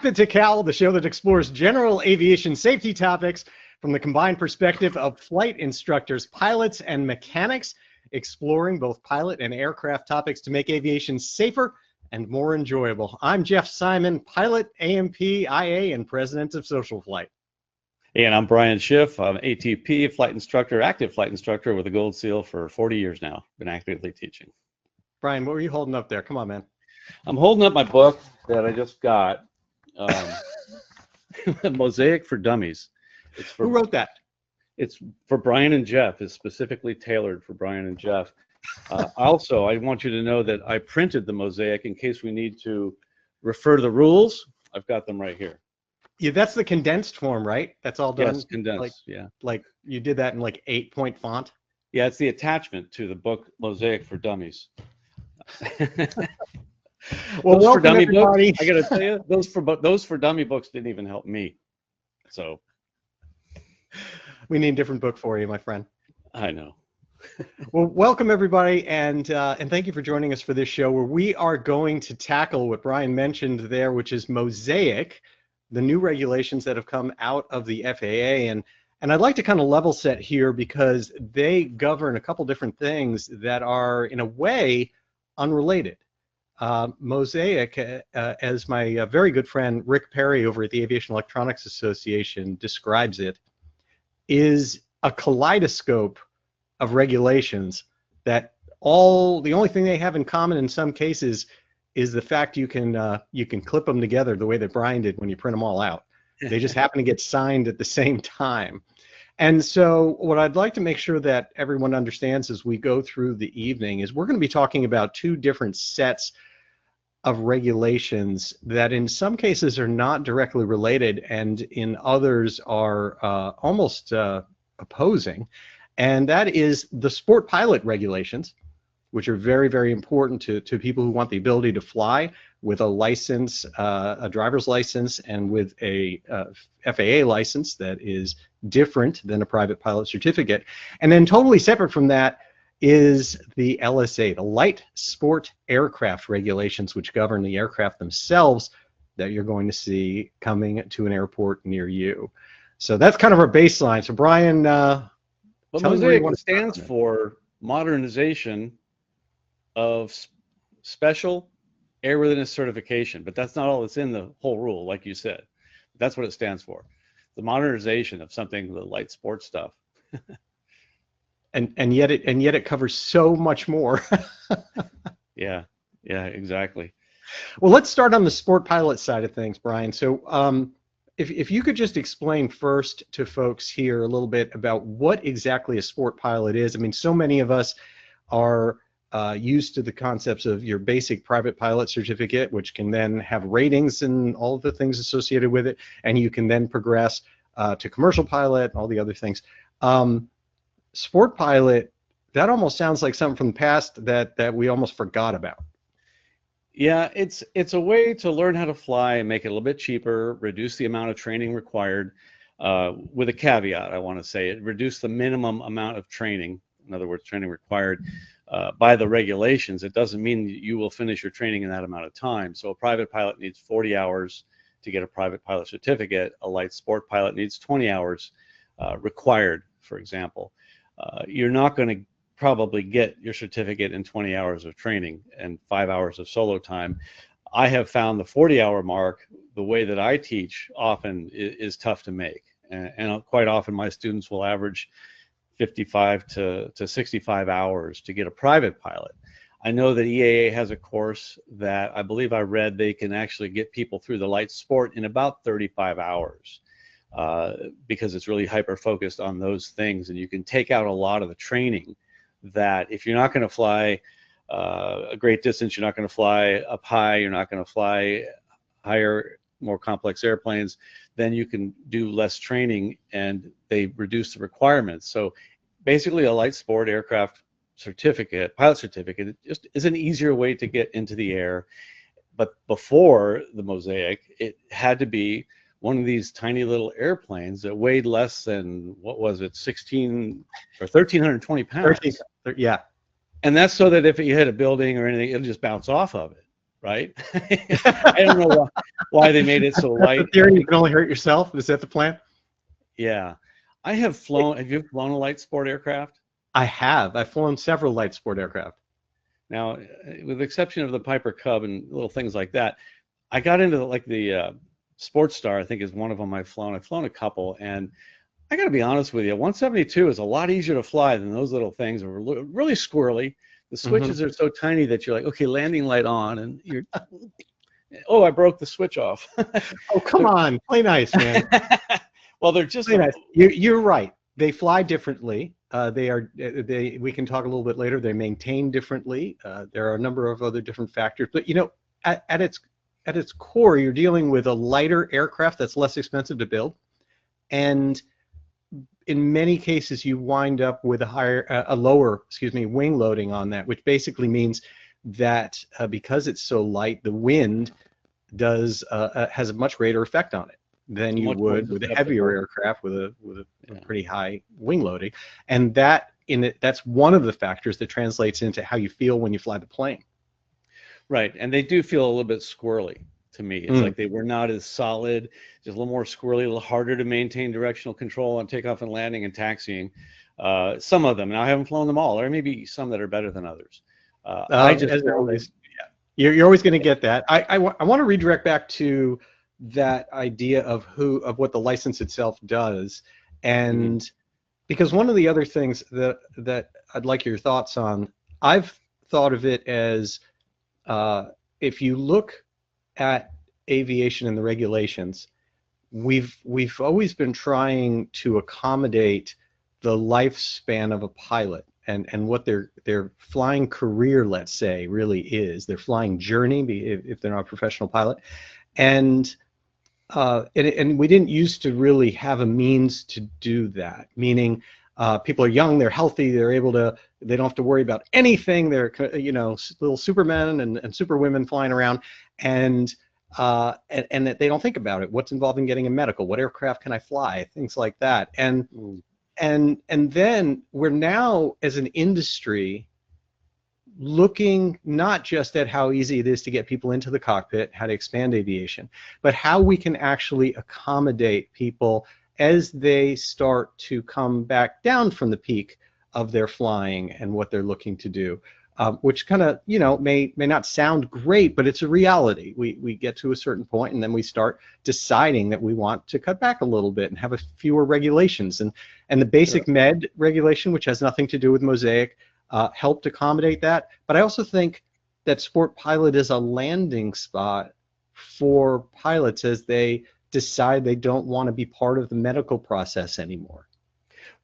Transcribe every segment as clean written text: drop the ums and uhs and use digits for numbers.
Cockpit2Cowl, the show that explores general aviation safety topics from the combined perspective of flight instructors, pilots, and mechanics, exploring both pilot and aircraft topics to make aviation safer and more enjoyable. I'm Jeff Simon, pilot, AMP, IA, and president of SocialFlight. And I'm Brian Schiff. I'm ATP flight instructor, active flight instructor with a gold seal for 40 years now. Been actively teaching. Brian, what were you holding up there? Come on, man. I'm holding up my book that I just got, MOSAIC for Dummies. Who wrote that? It's for Brian and Jeff. It's specifically tailored for Brian and Jeff. Also, I want you to know that I printed the MOSAIC in case we need to refer to the rules. I've got them right here. Yeah, that's the condensed form, right? That's all done. Yes, condensed. Like you did that in like 8-point font. Yeah, it's the attachment to the book MOSAIC for Dummies. Well, those welcome everybody. I got to tell you, those for dummy books didn't even help me. So we need a different book for you, my friend. I know. Well, welcome everybody, and thank you for joining us for this show where we are going to tackle what Brian mentioned there, which is MOSAIC, the new regulations that have come out of the FAA, and I'd like to kind of level set here because they govern a couple different things that are in a way unrelated. MOSAIC, as my very good friend Rick Perry over at the Aviation Electronics Association describes it, is a kaleidoscope of regulations that the only thing they have in common in some cases is the fact you can clip them together the way that Brian did when you print them all out. They just happen to get signed at the same time. And so what I'd like to make sure that everyone understands as we go through the evening is we're going to be talking about two different sets of regulations that in some cases are not directly related and in others are almost opposing. And that is the sport pilot regulations, which are very, very important to people who want the ability to fly with a license, a driver's license, and with a FAA license that is different than a private pilot certificate. And then totally separate from that is the LSA, the Light Sport Aircraft Regulations, which govern the aircraft themselves that you're going to see coming to an airport near you. So that's kind of our baseline. So Brian, well, MOSAIC stands for Modernization of Special Airworthiness Certification, but that's not all that's in the whole rule, like you said. That's what it stands for. The modernization of something, the light sports stuff. and yet it covers so much more. yeah, exactly. Well, let's start on the sport pilot side of things, Brian. So if you could just explain first to folks here a little bit about what exactly a sport pilot is. I mean, so many of us are used to the concepts of your basic private pilot certificate, which can then have ratings and all of the things associated with it, and you can then progress to commercial pilot and all the other things. Sport pilot, that almost sounds like something from the past that we almost forgot about. Yeah, it's a way to learn how to fly and make it a little bit cheaper, reduce the amount of training required, with a caveat, I want to say it, reduce the minimum amount of training, in other words, training required by the regulations. It doesn't mean that you will finish your training in that amount of time. So a private pilot needs 40 hours to get a private pilot certificate. A light sport pilot needs 20 hours required, for example. You're not going to probably get your certificate in 20 hours of training and 5 hours of solo time. I have found the 40-hour mark, the way that I teach, often is tough to make. And quite often my students will average 55 to 65 hours to get a private pilot. I know that EAA has a course that I believe I read they can actually get people through the light sport in about 35 hours because it's really hyper-focused on those things, and you can take out a lot of the training that if you're not going to fly a great distance, you're not going to fly up high, you're not going to fly higher, more complex airplanes, then you can do less training and they reduce the requirements. So basically a light sport aircraft certificate, pilot certificate, it just is an easier way to get into the air. But before the MOSAIC, it had to be one of these tiny little airplanes that weighed less than, what was it, 16 or 1,320 pounds. Yeah. And that's so that if you hit a building or anything, it'll just bounce off of it. right? I don't know why they made it so That's the light. theory. You can only hurt yourself. Is that the plan? Yeah. I have flown. Have you flown a light sport aircraft? I have. I've flown several light sport aircraft. Now, with the exception of the Piper Cub and little things like that, I got into like the Sports Star, I think is one of them I've flown. I've flown a couple, and I got to be honest with you, 172 is a lot easier to fly than those little things. Are really squirrely. The switches are so tiny that you're like, okay, landing light on, and you're, oh, I broke the switch off. Oh, come on, play nice, man. Well, they're just play nice. You're right. They fly differently. We can talk a little bit later. They maintain differently. There are a number of other different factors, but you know, at its core, you're dealing with a lighter aircraft that's less expensive to build, and in many cases, you wind up with a lower, wing loading on that, which basically means that because it's so light, the wind has a much greater effect on it than you would with a heavier aircraft with a pretty high wing loading, and that's one of the factors that translates into how you feel when you fly the plane. Right, and they do feel a little bit squirrely to me. It's like they were not as solid, just a little more squirrely, a little harder to maintain directional control on takeoff and landing and taxiing. Some of them, and I haven't flown them all. There may be some that are better than others. I just always, you're always going to get that. I want to redirect back to that idea of what the license itself does, and because one of the other things that I'd like your thoughts on, I've thought of it as if you look at aviation and the regulations, we've always been trying to accommodate the lifespan of a pilot and what their flying career, let's say, really is, their flying journey, if they're not a professional pilot, and we didn't used to really have a means to do that, meaning people are young, they're healthy, they don't have to worry about anything, they're little supermen and superwomen flying around, and that they don't think about it. What's involved in getting a medical? What aircraft can I fly? Things like that. And then we're now, as an industry, looking not just at how easy it is to get people into the cockpit, how to expand aviation, but how we can actually accommodate people as they start to come back down from the peak of their flying and what they're looking to do, which kind of, may not sound great, but it's a reality. We get to a certain point and then we start deciding that we want to cut back a little bit and have fewer regulations. And the basic med regulation, which has nothing to do with MOSAIC, helped accommodate that. But I also think that Sport Pilot is a landing spot for pilots as they decide they don't want to be part of the medical process anymore.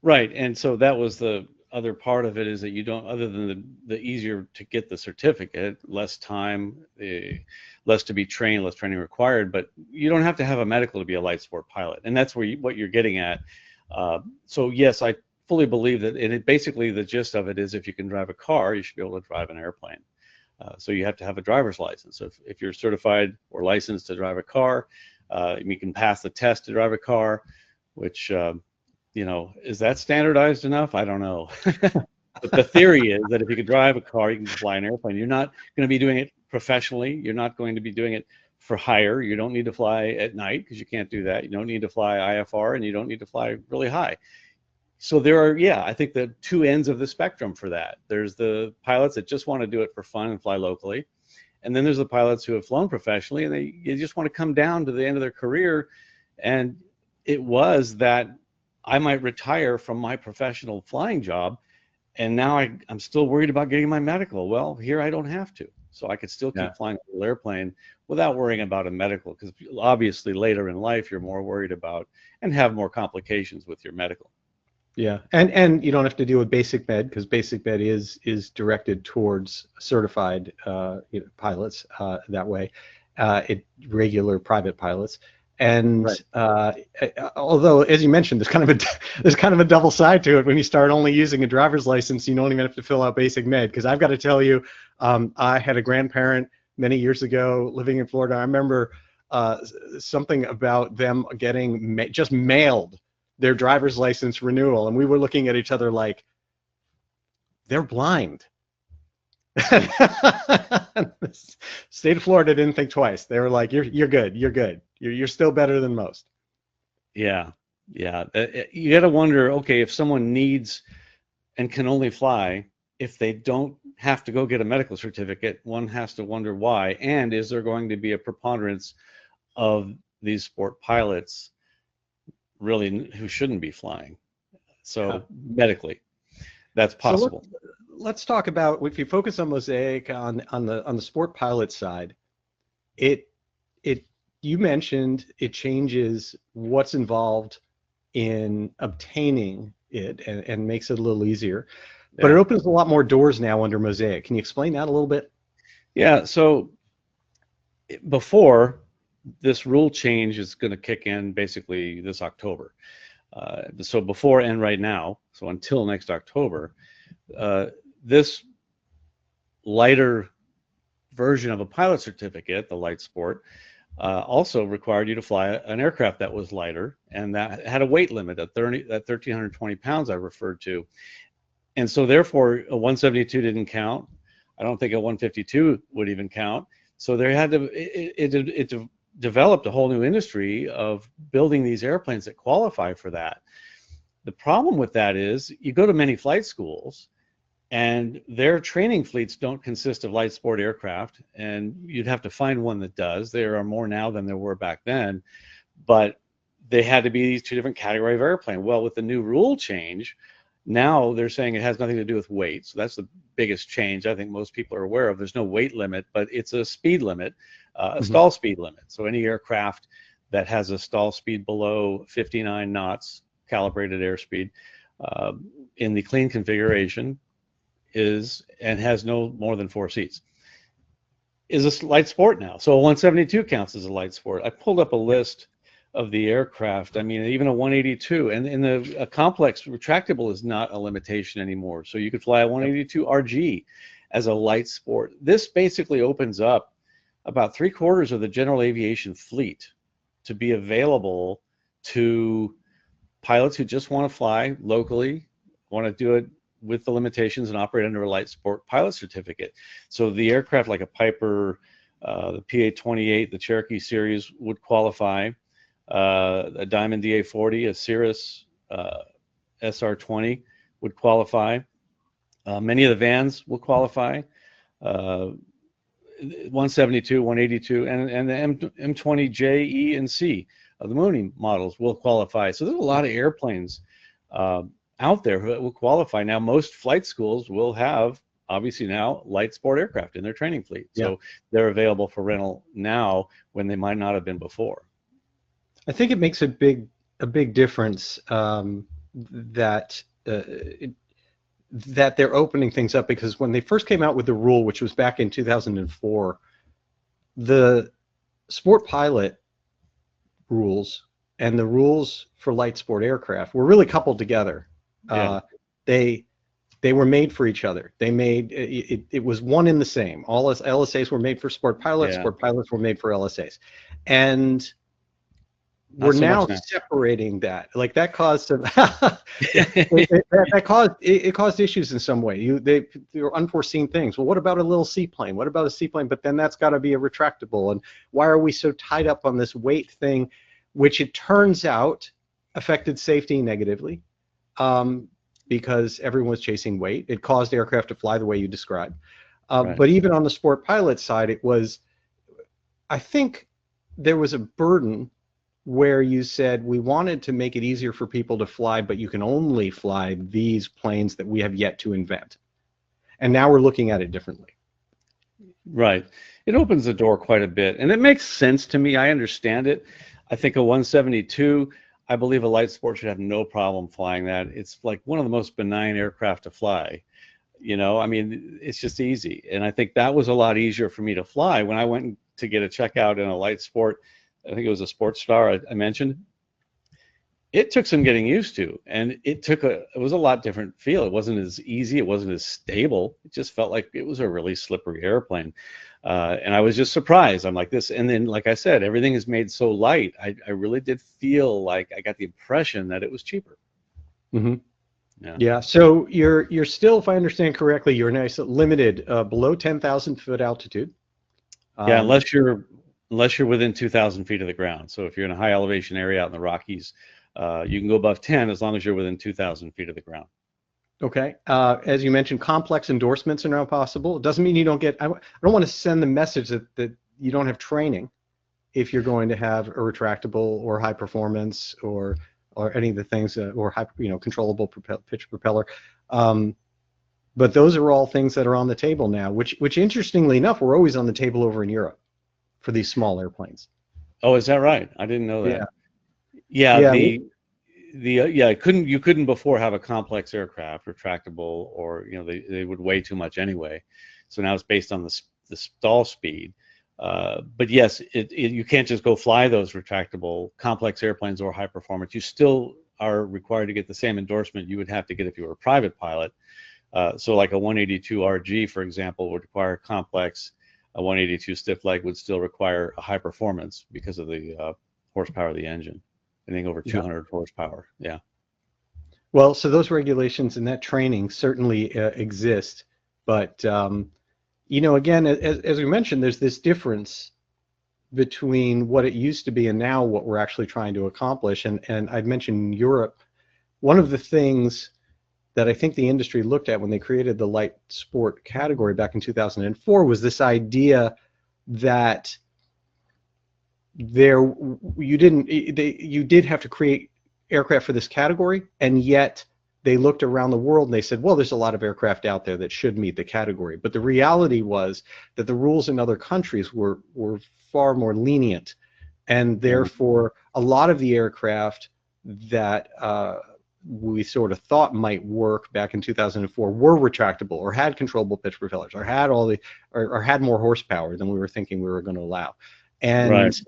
Right, and so that was the other part of it, is that you don't, other than the easier to get the certificate, less time, less to be trained, less training required, but you don't have to have a medical to be a light sport pilot, and that's where what you're getting at. So yes, I fully believe that, and basically the gist of it is, if you can drive a car, you should be able to drive an airplane. So you have to have a driver's license. So if you're certified or licensed to drive a car, you can pass the test to drive a car, which is that standardized enough? I don't know. But the theory is that if you can drive a car, you can fly an airplane. You're not going to be doing it professionally. You're not going to be doing it for hire. You don't need to fly at night because you can't do that. You don't need to fly IFR, and you don't need to fly really high. So there are, I think, the two ends of the spectrum for that. There's the pilots that just want to do it for fun and fly locally. And then there's the pilots who have flown professionally and they just want to come down to the end of their career. And it was that I might retire from my professional flying job, and now I'm still worried about getting my medical. Well, here I don't have to. So I could still keep flying a little airplane without worrying about a medical, because obviously later in life you're more worried about and have more complications with your medical. Yeah, and you don't have to deal with basic med, because basic med is directed towards certified pilots that way, regular private pilots. And although, as you mentioned, there's kind of a double side to it. When you start only using a driver's license, you don't even have to fill out basic med. Because I've got to tell you, I had a grandparent many years ago living in Florida. I remember something about them getting just mailed their driver's license renewal, and we were looking at each other like, they're blind. State of Florida didn't think twice. They were like, you're good. You're good. You're still better than most. Yeah, yeah. You got to wonder, okay, if someone needs and can only fly, if they don't have to go get a medical certificate, one has to wonder why. And is there going to be a preponderance of these sport pilots really who shouldn't be flying? So medically, that's possible. So let's talk about, if you focus on MOSAIC on the sport pilot side, it you mentioned it changes what's involved in obtaining it and makes it a little easier, but it opens a lot more doors now under MOSAIC. Can you explain that a little bit? Yeah, so before, this rule change is going to kick in basically this October. So before and right now, so until next October, this lighter version of a pilot certificate, the light sport, also required you to fly an aircraft that was lighter, and that had a weight limit at 1,320 pounds I referred to. And so therefore, a 172 didn't count. I don't think a 152 would even count. So there had to, it developed a whole new industry of building these airplanes that qualify for that. The problem with that is you go to many flight schools and their training fleets don't consist of light sport aircraft, and you'd have to find one that does. There are more now than there were back then, but they had to be these two different category of airplane. Well, with the new rule change, now they're saying it has nothing to do with weight. So that's the biggest change I think most people are aware of. There's no weight limit, but it's a speed limit, a stall speed limit. So any aircraft that has a stall speed below 59 knots, calibrated airspeed, in the clean configuration is, and has no more than 4 seats, is a light sport now. So a 172 counts as a light sport. I pulled up a list of the aircraft. I mean, even a 182, and in a complex retractable is not a limitation anymore. So you could fly a 182 RG as a light sport. This basically opens up about 3/4 of the General Aviation fleet to be available to pilots who just want to fly locally, want to do it with the limitations and operate under a light sport pilot certificate. So the aircraft like a Piper, the PA-28, the Cherokee series would qualify. A Diamond DA-40, a Cirrus SR-20 would qualify. Many of the vans will qualify. 172, 182, and the M20J, E, and C of the Mooney models will qualify. So there's a lot of airplanes out there who will qualify. Now, most flight schools will have, obviously now, light sport aircraft in their training fleet. So they're available for rental now when they might not have been before. I think it makes a big difference that they're opening things up, because when they first came out with the rule, which was back in 2004, the sport pilot rules and the rules for light sport aircraft were really coupled together. They were made for each other. They made it was one and the same. All LSAs were made for sport pilots. Sport pilots were made for LSAs, and we're now separating that. Like that caused it caused issues in some way. There were unforeseen things. Well, what about a little seaplane? What about a seaplane? But then that's got to be a retractable. And why are we so tied up on this weight thing, which it turns out affected safety negatively, because everyone was chasing weight. It caused aircraft to fly the way you described. But even on the sport pilot side, it was, I think there was a burden where you said we wanted to make it easier for people to fly, but you can only fly these planes that we have yet to invent. And now we're looking at it differently. Right. It opens the door quite a bit, and it makes sense to me. I understand it. I think a 172, I believe a light sport should have no problem flying that. It's like one of the most benign aircraft to fly. You know, I mean, it's just easy. And I think that was a lot easier for me to fly when I went to get a checkout in a light sport. I think it was a Sports Star I mentioned. It took some getting used to, and it was a lot different feel. It wasn't as easy. It wasn't as stable. It just felt like it was a really slippery airplane. And I was just surprised. I'm like this. And then, like I said, everything is made so light. I really did feel like I got the impression that it was cheaper. Mm-hmm. Yeah. Yeah. So you're still, if I understand correctly, you're nice limited below 10,000 foot altitude. Yeah, Um, unless you're within 2,000 feet of the ground. So if you're in a high elevation area out in the Rockies, you can go above 10 as long as you're within 2,000 feet of the ground. okay. As you mentioned, complex endorsements are now possible. It doesn't mean you don't get. I don't want to send the message that you don't have training if you're going to have a retractable or high performance or any of the things or high, controllable pitch propeller. But those are all things that are on the table now, which interestingly enough, were always on the table over in Europe for these small airplanes. Oh, is that right? I didn't know Yeah. that. Yeah, Yeah. you couldn't before have a complex aircraft, retractable, or they would weigh too much anyway. So now it's based on the stall speed. But yes, you can't just go fly those retractable complex airplanes or high performance. You still are required to get the same endorsement you would have to get if you were a private pilot. So like a 182 RG, for example, would require complex. A 182 stiff leg would still require a high performance because of the horsepower of the engine. Anything over 200 horsepower. Yeah. Well, so those regulations and that training certainly exist, but again, as we mentioned, there's this difference between what it used to be and now what we're actually trying to accomplish. And I'd mentioned Europe. One of the things that I think the industry looked at when they created the light sport category back in 2004 was this idea that you did have to create aircraft for this category, and yet they looked around the world and they said, well, there's a lot of aircraft out there that should meet the category. But the reality was that the rules in other countries were far more lenient, and therefore a lot of the aircraft that we sort of thought might work back in 2004 were retractable or had controllable pitch propellers or had or had more horsepower than we were thinking we were going to allow. And Right.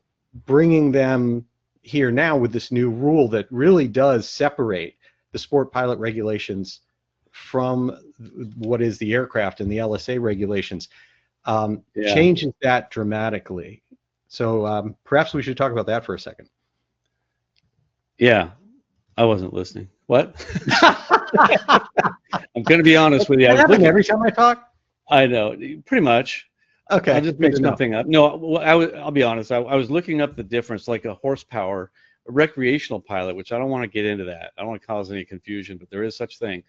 bringing them here now with this new rule that really does separate the sport pilot regulations from what is the aircraft and the LSA regulations changes that dramatically. So perhaps we should talk about that for a second. Yeah, I wasn't listening. What? I'm going to be honest with you. Every time I talk? I know, pretty much. Okay. I'll just make something up. No, I'll be honest. I was looking up the difference, like a horsepower, a recreational pilot, which I don't want to get into that. I don't want to cause any confusion, but there is such thing.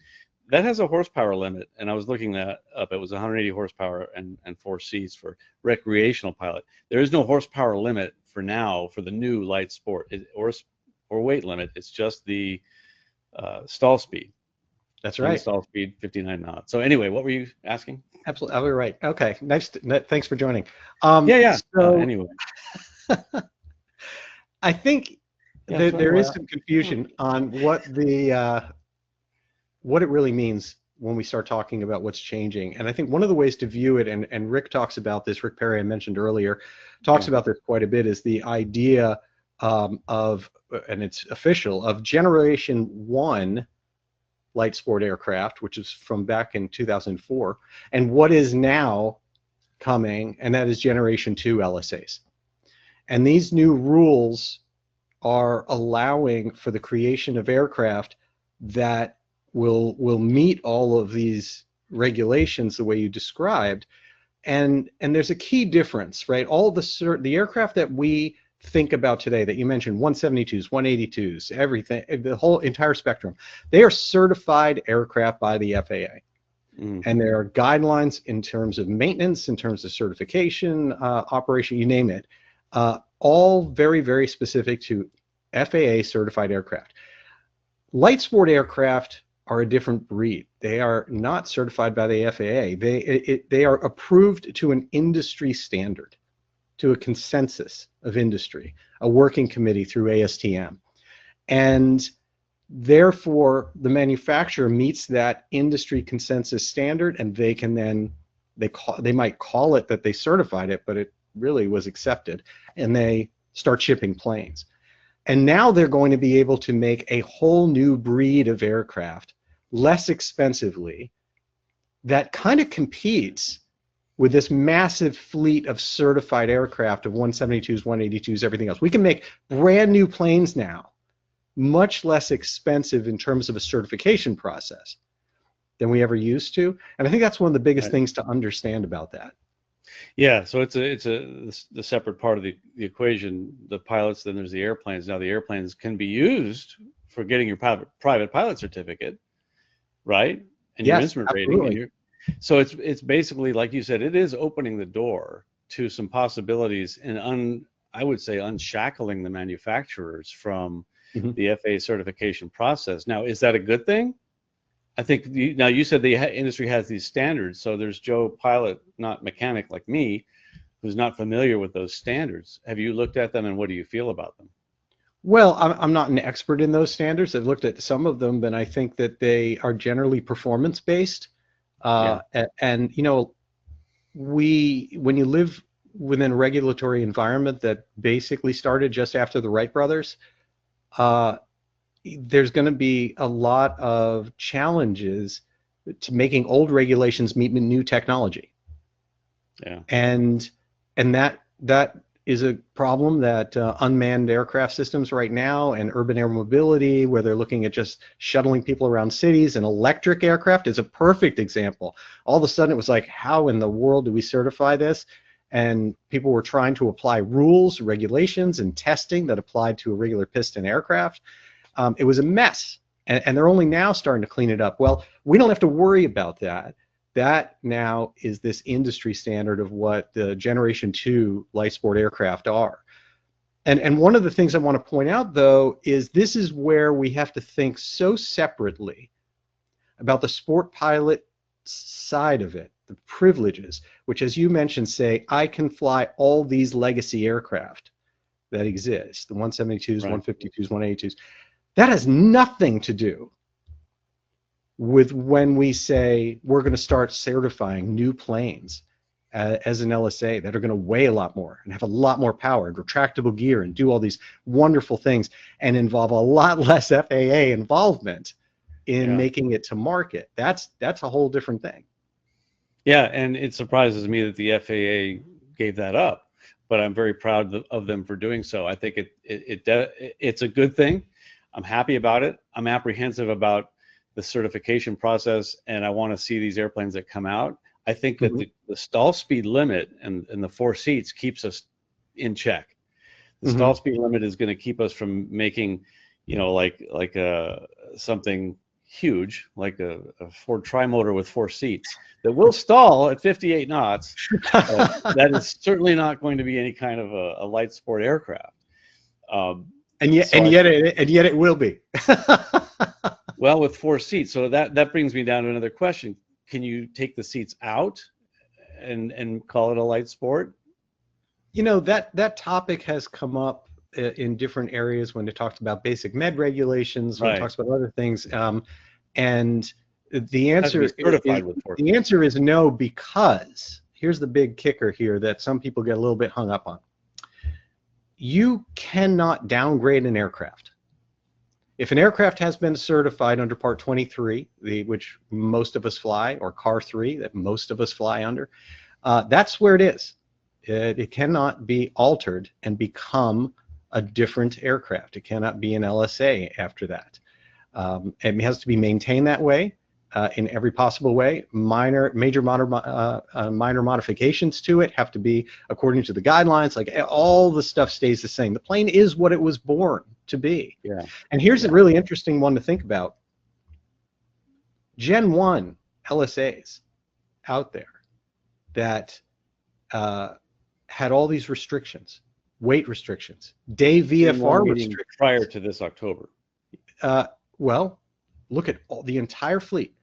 That has a horsepower limit, and I was looking that up. It was 180 horsepower and 4 seats for recreational pilot. There is no horsepower limit for now for the new light sport or weight limit. It's just the stall speed. That's right. Stall speed 59 knots. So anyway, what were you asking? Absolutely. Oh, right. Okay. Nice. Thanks for joining. Yeah. So anyway, I think there is some confusion on what it really means when we start talking about what's changing. And I think one of the ways to view it, and Rick talks about this, Rick Perry I mentioned earlier, talks about this quite a bit, is the idea of, and it's official, of Generation 1 light sport aircraft, which is from back in 2004, and what is now coming, and that is Generation 2 LSAs. And these new rules are allowing for the creation of aircraft that will meet all of these regulations the way you described. And there's a key difference, right? All the aircraft that we think about today that you mentioned, 172s, 182s, everything, the whole entire spectrum, they are certified aircraft by the FAA. And there are guidelines in terms of maintenance, in terms of certification, operation, you name it, all very, very specific to FAA certified aircraft. Light sport aircraft are a different breed. They are not certified by the FAA. They are approved to an industry standard, to a consensus of industry, a working committee through ASTM. And therefore, the manufacturer meets that industry consensus standard, and they can then, they might call it that they certified it, but it really was accepted, and they start shipping planes. And now they're going to be able to make a whole new breed of aircraft less expensively that kind of competes with this massive fleet of certified aircraft of 172s, 182s, everything else. We can make brand new planes now much less expensive in terms of a certification process than we ever used to. And I think that's one of the biggest things to understand about that. Yeah, so it's the separate part of the equation, the pilots, then there's the airplanes. Now the airplanes can be used for getting your private pilot certificate, right? And your Yes, instrument absolutely. rating. So it's basically, like you said, it is opening the door to some possibilities and I would say unshackling the manufacturers from the FAA certification process. Now, is that a good thing? I think now you said the industry has these standards, so there's Joe pilot, not mechanic like me, who's not familiar with those standards. Have you looked at them, and what do you feel about them? Well, I'm not an expert in those standards. I've looked at some of them, but I think that they are generally performance based. And you know, when you live within a regulatory environment that basically started just after the Wright brothers, there's going to be a lot of challenges to making old regulations meet new technology. Yeah. And that is a problem that unmanned aircraft systems right now and urban air mobility, where they're looking at just shuttling people around cities, and electric aircraft is a perfect example. All of a sudden it was like, how in the world do we certify this? And people were trying to apply rules, regulations, and testing that applied to a regular piston aircraft. It was a mess, and they're only now starting to clean it up. Well, we don't have to worry about that. That now is this industry standard of what the Generation 2 light sport aircraft are. And one of the things I want to point out, though, is this is where we have to think so separately about the sport pilot side of it, the privileges, which, as you mentioned, say, I can fly all these legacy aircraft that exist, the 172s, right, 152s, 182s. That has nothing to do with when we say we're going to start certifying new planes as an LSA that are going to weigh a lot more and have a lot more power and retractable gear and do all these wonderful things and involve a lot less FAA involvement in making it to market. That's a whole different thing. Yeah, and it surprises me that the FAA gave that up, but I'm very proud of them for doing so. I think it's a good thing. I'm happy about it. I'm apprehensive about the certification process, and I want to see these airplanes that come out. I think that the stall speed limit and the 4 seats keeps us in check. The stall speed limit is going to keep us from making, you know, like something huge, like a Ford Trimotor with 4 seats that will stall at 58 knots. That is certainly not going to be any kind of a light sport aircraft. And yet it will be. Well, with 4 seats, so that brings me down to another question. Can you take the seats out and call it a light sport? You know, that topic has come up in different areas when it talks about basic med regulations, when it talks about other things, and the answer is no, because here's the big kicker here that some people get a little bit hung up on. You cannot downgrade an aircraft. If an aircraft has been certified under Part 23, which most of us fly, or Car 3 that most of us fly under, that's where it is. It cannot be altered and become a different aircraft. It cannot be an LSA after that. It has to be maintained that way in every possible way. Minor modifications to it have to be according to the guidelines. Like, all the stuff stays the same. The plane is what it was born to be. Yeah. And here's a really interesting one to think about. Gen 1 LSAs out there that had all these restrictions, weight restrictions, day VFR restrictions. Prior to this October. Well, look at the entire fleet.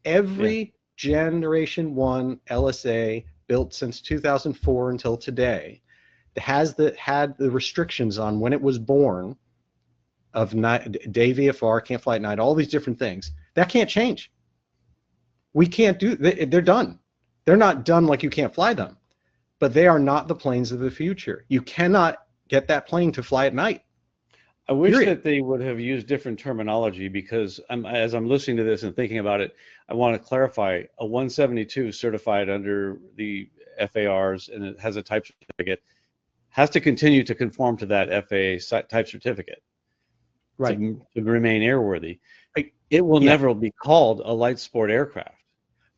Every Generation 1 LSA built since 2004 until today had the restrictions on when it was born of day VFR, can't fly at night, all these different things. That can't change. We can't do. They're done. They're not done like you can't fly them, but they are not the planes of the future. You cannot get that plane to fly at night. I wish that they would have used different terminology, because as I'm listening to this and thinking about it, I want to clarify: a 172 certified under the FARs and it has a type certificate has to continue to conform to that FAA type certificate. Right. to remain airworthy. Right. It will Yeah. never be called a light sport aircraft.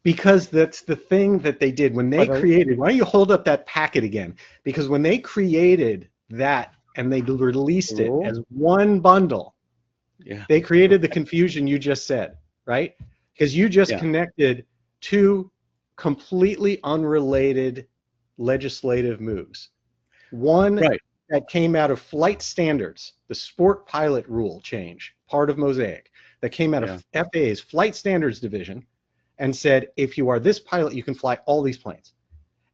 Because that's the thing that they did when they But created. Why don't you hold up that packet again? Because when they created that and they released it rule? as one bundle, Yeah. they created the confusion you just said, right? Because you just Yeah. connected two completely unrelated legislative moves. One Right. that came out of flight standards, the sport pilot rule change, part of MOSAIC, that came out of FAA's flight standards division and said, if you are this pilot, you can fly all these planes.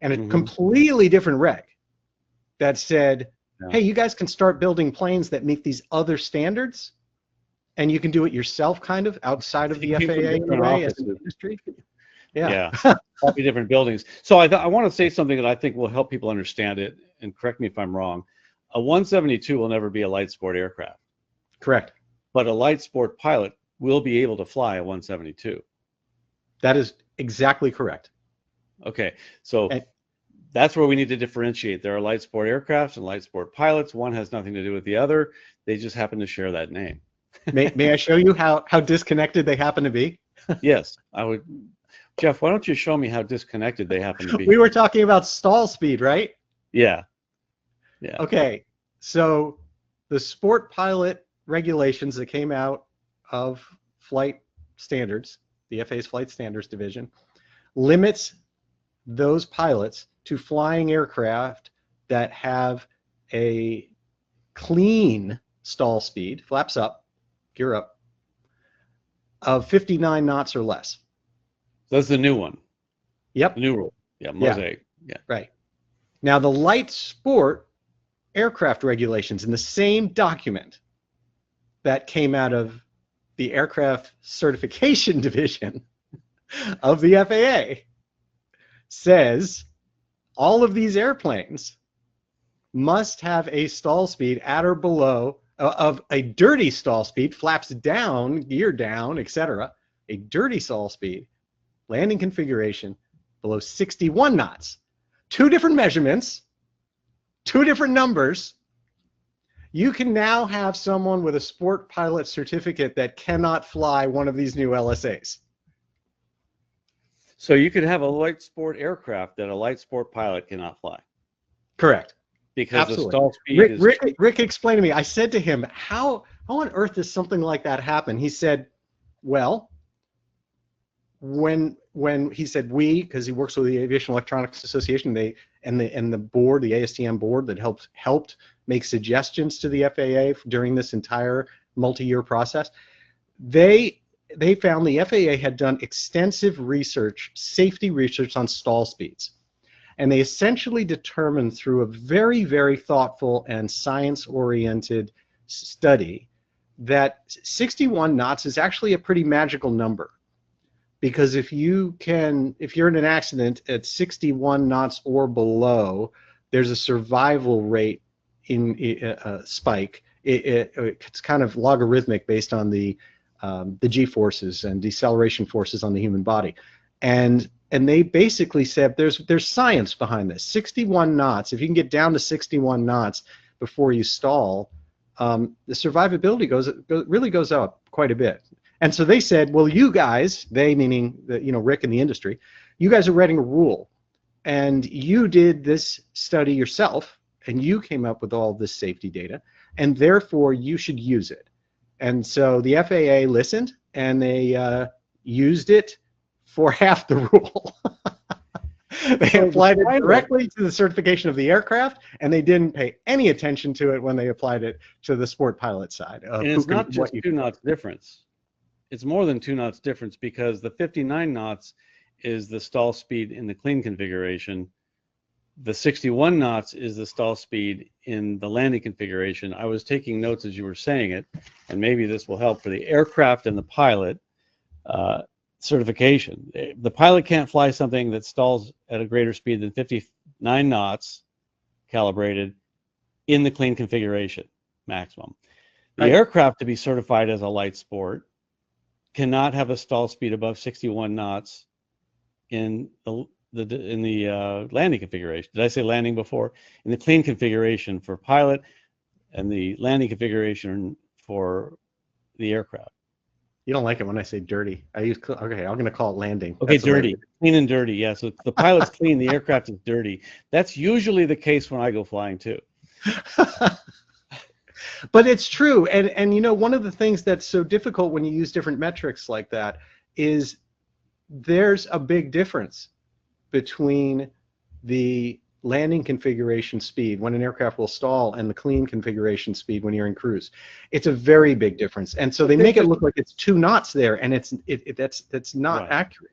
And a completely different reg that said, hey, you guys can start building planes that meet these other standards, and you can do it yourself, kind of outside of the FAA in a way as an industry. Yeah. Probably different buildings. So I want to say something that I think will help people understand it, and correct me if I'm wrong. A 172 will never be a light sport aircraft. Correct. But a light sport pilot will be able to fly a 172. That is exactly correct. Okay, so that's where we need to differentiate. There are light sport aircrafts and light sport pilots. One has nothing to do with the other. They just happen to share that name. May I show you how disconnected they happen to be? Yes, I would. Jeff, why don't you show me how disconnected they happen to be? We were talking about stall speed, right? Yeah. Okay, so the sport pilot regulations that came out of flight standards, the FAA's flight standards division, limits those pilots to flying aircraft that have a clean stall speed, flaps up, gear up, of 59 knots or less. That's the new one. Yep. The new rule. Yeah, MOSAIC. Yeah. Right. Now the light sport aircraft regulations in the same document that came out of the aircraft certification division of the FAA says all of these airplanes must have a stall speed at or below of a dirty stall speed, flaps down, gear down, etc. A dirty stall speed, landing configuration below 61 knots. Two different measurements, two different numbers. You can now have someone with a sport pilot certificate that cannot fly one of these new LSAs. So you could have a light sport aircraft that a light sport pilot cannot fly. Correct. Because absolutely. The stall speed Rick explained to me, I said to him, how on earth does something like that happen? He said, well, when he said because he works with the Aviation Electronics Association, and the board, the ASTM board that helped make suggestions to the FAA during this entire multi-year process, they found the FAA had done extensive research, safety research on stall speeds. And they essentially determined through a very, very thoughtful and science-oriented study that 61 knots is actually a pretty magical number. Because if you're in an accident at 61 knots or below, there's a survival rate in spike. It's kind of logarithmic based on the G-forces and deceleration forces on the human body. And they basically said there's science behind this. 61 knots, if you can get down to 61 knots before you stall, the survivability really goes up quite a bit. And so they said, well, you guys, they meaning Rick and the industry, you guys are writing a rule, and you did this study yourself, and you came up with all this safety data, and therefore you should use it. And so the FAA listened, and they used it for half the rule. They applied it directly to the certification of the aircraft, and they didn't pay any attention to it when they applied it to the sport pilot side. And it's not just 2 knots difference. It's more than 2 knots difference, because the 59 knots is the stall speed in the clean configuration. The 61 knots is the stall speed in the landing configuration. I was taking notes as you were saying it, and maybe this will help for the aircraft and the pilot certification. The pilot can't fly something that stalls at a greater speed than 59 knots calibrated in the clean configuration maximum. The aircraft, to be certified as a light sport, cannot have a stall speed above 61 knots in the landing configuration. Did I say landing before? In the clean configuration for pilot, and the landing configuration for the aircraft. You don't like it when I say dirty. Okay, I'm going to call it landing. Okay, That's the right dirty, way. clean and dirty. Yeah, so the pilot's clean, the aircraft is dirty. That's usually the case when I go flying too. But it's true, and you know, one of the things that's so difficult when you use different metrics like that is there's a big difference between the landing configuration speed when an aircraft will stall and the clean configuration speed when you're in cruise. It's a very big difference, and so they make it look like it's 2 knots there, and that's not Right. accurate.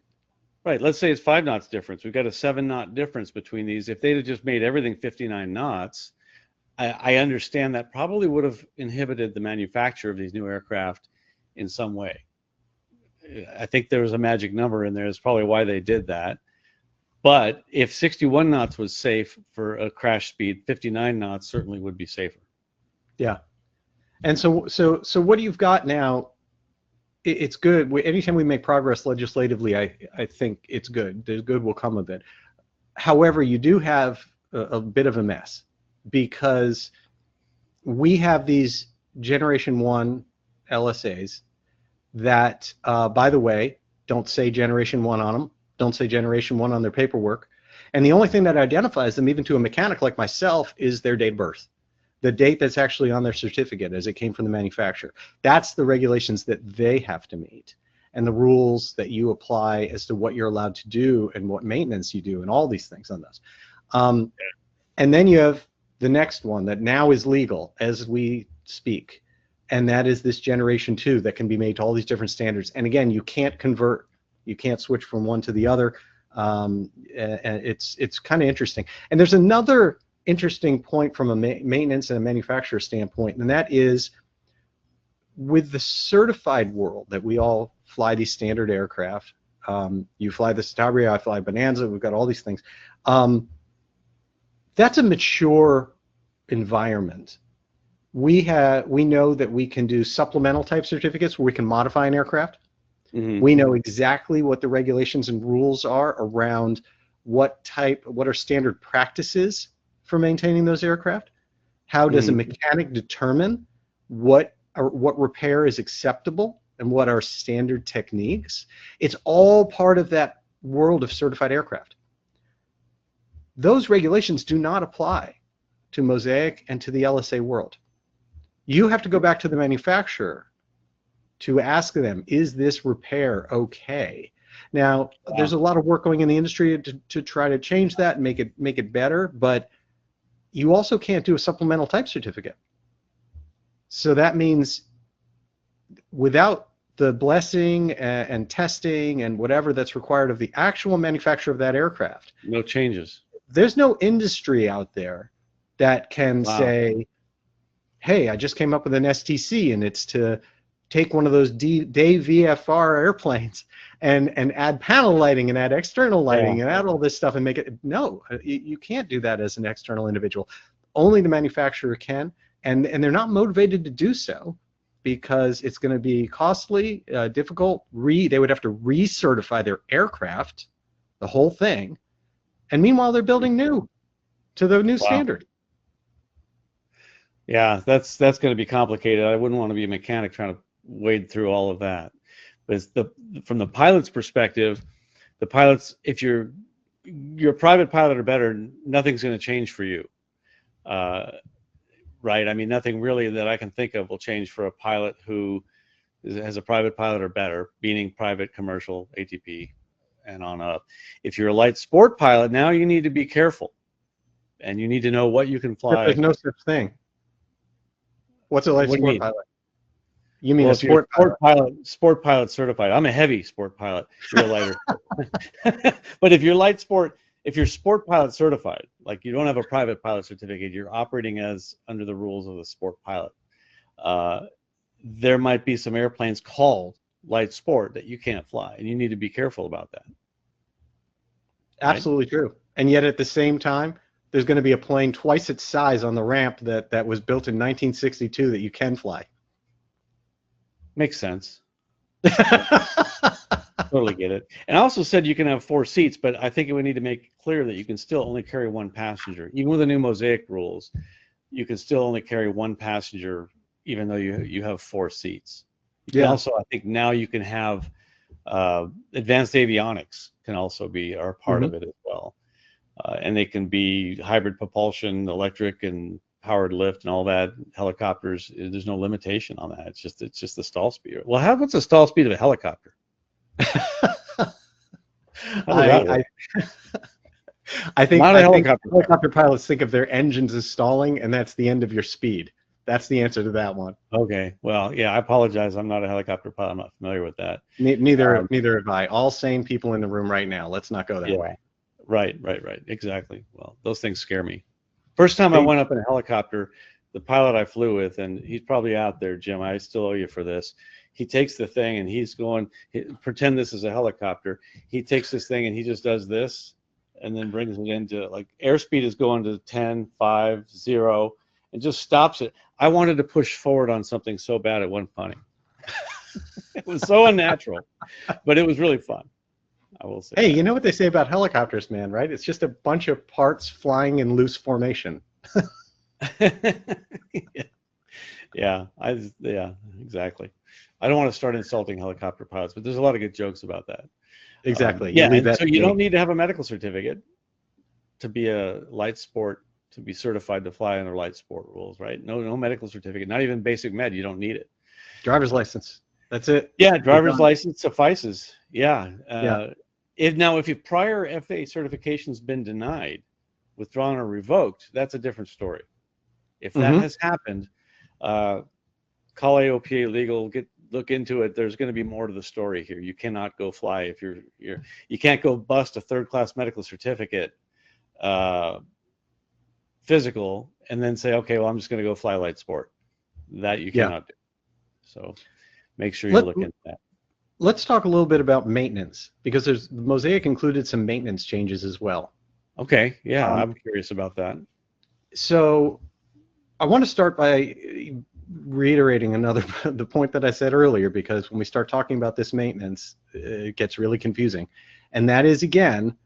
Right, let's say it's 5 knots difference. We've got a 7 knot difference between these. If they'd have just made everything 59 knots, I understand that probably would have inhibited the manufacture of these new aircraft in some way. I think there was a magic number in there. That's probably why they did that. But if 61 knots was safe for a crash speed, 59 knots certainly would be safer. Yeah. And so what you've got now, it's good. Anytime we make progress legislatively, I think it's good. The good will come of it. However, you do have a bit of a mess, because we have these Generation 1 LSAs that, by the way, don't say Generation 1 on them, don't say Generation 1 on their paperwork. And the only thing that identifies them, even to a mechanic like myself, is their date of birth. The date that's actually on their certificate as it came from the manufacturer. That's the regulations that they have to meet, and the rules that you apply as to what you're allowed to do and what maintenance you do and all these things on those. And then you have the next one that now is legal as we speak, and that is this Generation 2 that can be made to all these different standards. And again, you can't convert. You can't switch from one to the other. And it's kind of interesting. And there's another interesting point from a maintenance and a manufacturer standpoint, and that is with the certified world that we all fly these standard aircraft. You fly the Citabria, I fly Bonanza, we've got all these things. That's a mature environment. We know that we can do supplemental type certificates where we can modify an aircraft. Mm-hmm. We know exactly what the regulations and rules are around what are standard practices for maintaining those aircraft. How does a mechanic determine what repair is acceptable and what are standard techniques? It's all part of that world of certified aircraft. Those regulations do not apply to MOSAIC and to the LSA world. You have to go back to the manufacturer to ask them, is this repair okay? Now, there's a lot of work going in the industry to try to change that and make it better, but you also can't do a supplemental type certificate. So that means without the blessing and testing and whatever that's required of the actual manufacturer of that aircraft, no changes. There's no industry out there that can say, hey, I just came up with an STC and it's to take one of those day VFR airplanes and add panel lighting and add external lighting and add all this stuff and make it. No, you can't do that as an external individual. Only the manufacturer can, and they're not motivated to do so because it's going to be costly, difficult. They would have to recertify their aircraft, the whole thing, and meanwhile they're building new to the new standard. Yeah, that's going to be complicated. I wouldn't want to be a mechanic trying to wade through all of that. But from the pilot's perspective, the pilots, if you're a private pilot or better, nothing's going to change for you, right? I mean, nothing really that I can think of will change for a pilot who has a private pilot or better, meaning private, commercial, ATP, and on up. If you're a light sport pilot, now you need to be careful, and you need to know what you can fly. There's no such thing. What's a light sport pilot? You mean a sport pilot? Sport pilot certified. I'm a heavy sport pilot. You're a lighter. But if you're sport pilot certified, like you don't have a private pilot certificate, you're operating as under the rules of the sport pilot. There might be some airplanes called light sport that you can't fly, and you need to be careful about that. Absolutely true. And yet at the same time, there's going to be a plane twice its size on the ramp that was built in 1962 that you can fly. Makes sense. Totally get it. And I also said you can have 4 seats, but I think we need to make clear that you can still only carry 1 passenger. Even with the new MOSAIC rules, you can still only carry 1 passenger even though you have 4 seats. You can Yeah. also, I think now you can have advanced avionics can also be are part of it as well, and they can be hybrid propulsion, electric and powered lift and all that. Helicopters, there's no limitation on that. It's just the stall speed. Well, what's the stall speed of a helicopter? How does that work? I think Not a helicopter. Helicopter pilots think of their engines as stalling, and that's the end of your speed. That's the answer to that one. Okay. Well, yeah, I apologize. I'm not a helicopter pilot. I'm not familiar with that. Neither have I. All sane people in the room right now. Let's not go that way. Right. Exactly. Well, those things scare me. First time I went up in a helicopter, the pilot I flew with, and he's probably out there, Jim, I still owe you for this. He takes the thing and he's going, pretend this is a helicopter. He takes this thing and he just does this and then brings it into, like, airspeed is going to 10, 5, 0, and just stops it. I wanted to push forward on something so bad it wasn't funny. It was so unnatural, but it was really fun. I will say. Hey, you know what they say about helicopters, man, right? It's just a bunch of parts flying in loose formation. Yeah, exactly. I don't want to start insulting helicopter pilots, but there's a lot of good jokes about that. Exactly. So you don't need to have a medical certificate to be a light sport, to be certified to fly under light sport rules, right? No medical certificate, not even basic med. You don't need it. Driver's license. That's it. Yeah, driver's license suffices. Yeah. If your prior FAA certification's been denied, withdrawn or revoked, that's a different story. If that has happened, call AOPA legal, look into it. There's going to be more to the story here. You cannot go fly if you can't go bust a third-class medical certificate physical and then say, okay, well, I'm just going to go fly light sport. That you cannot do. So make sure you look into that. Let's talk a little bit about maintenance, because MOSAIC included some maintenance changes as well. Okay, yeah, I'm curious about that. So I want to start by reiterating the point that I said earlier, because when we start talking about this maintenance, it gets really confusing. And that is, again,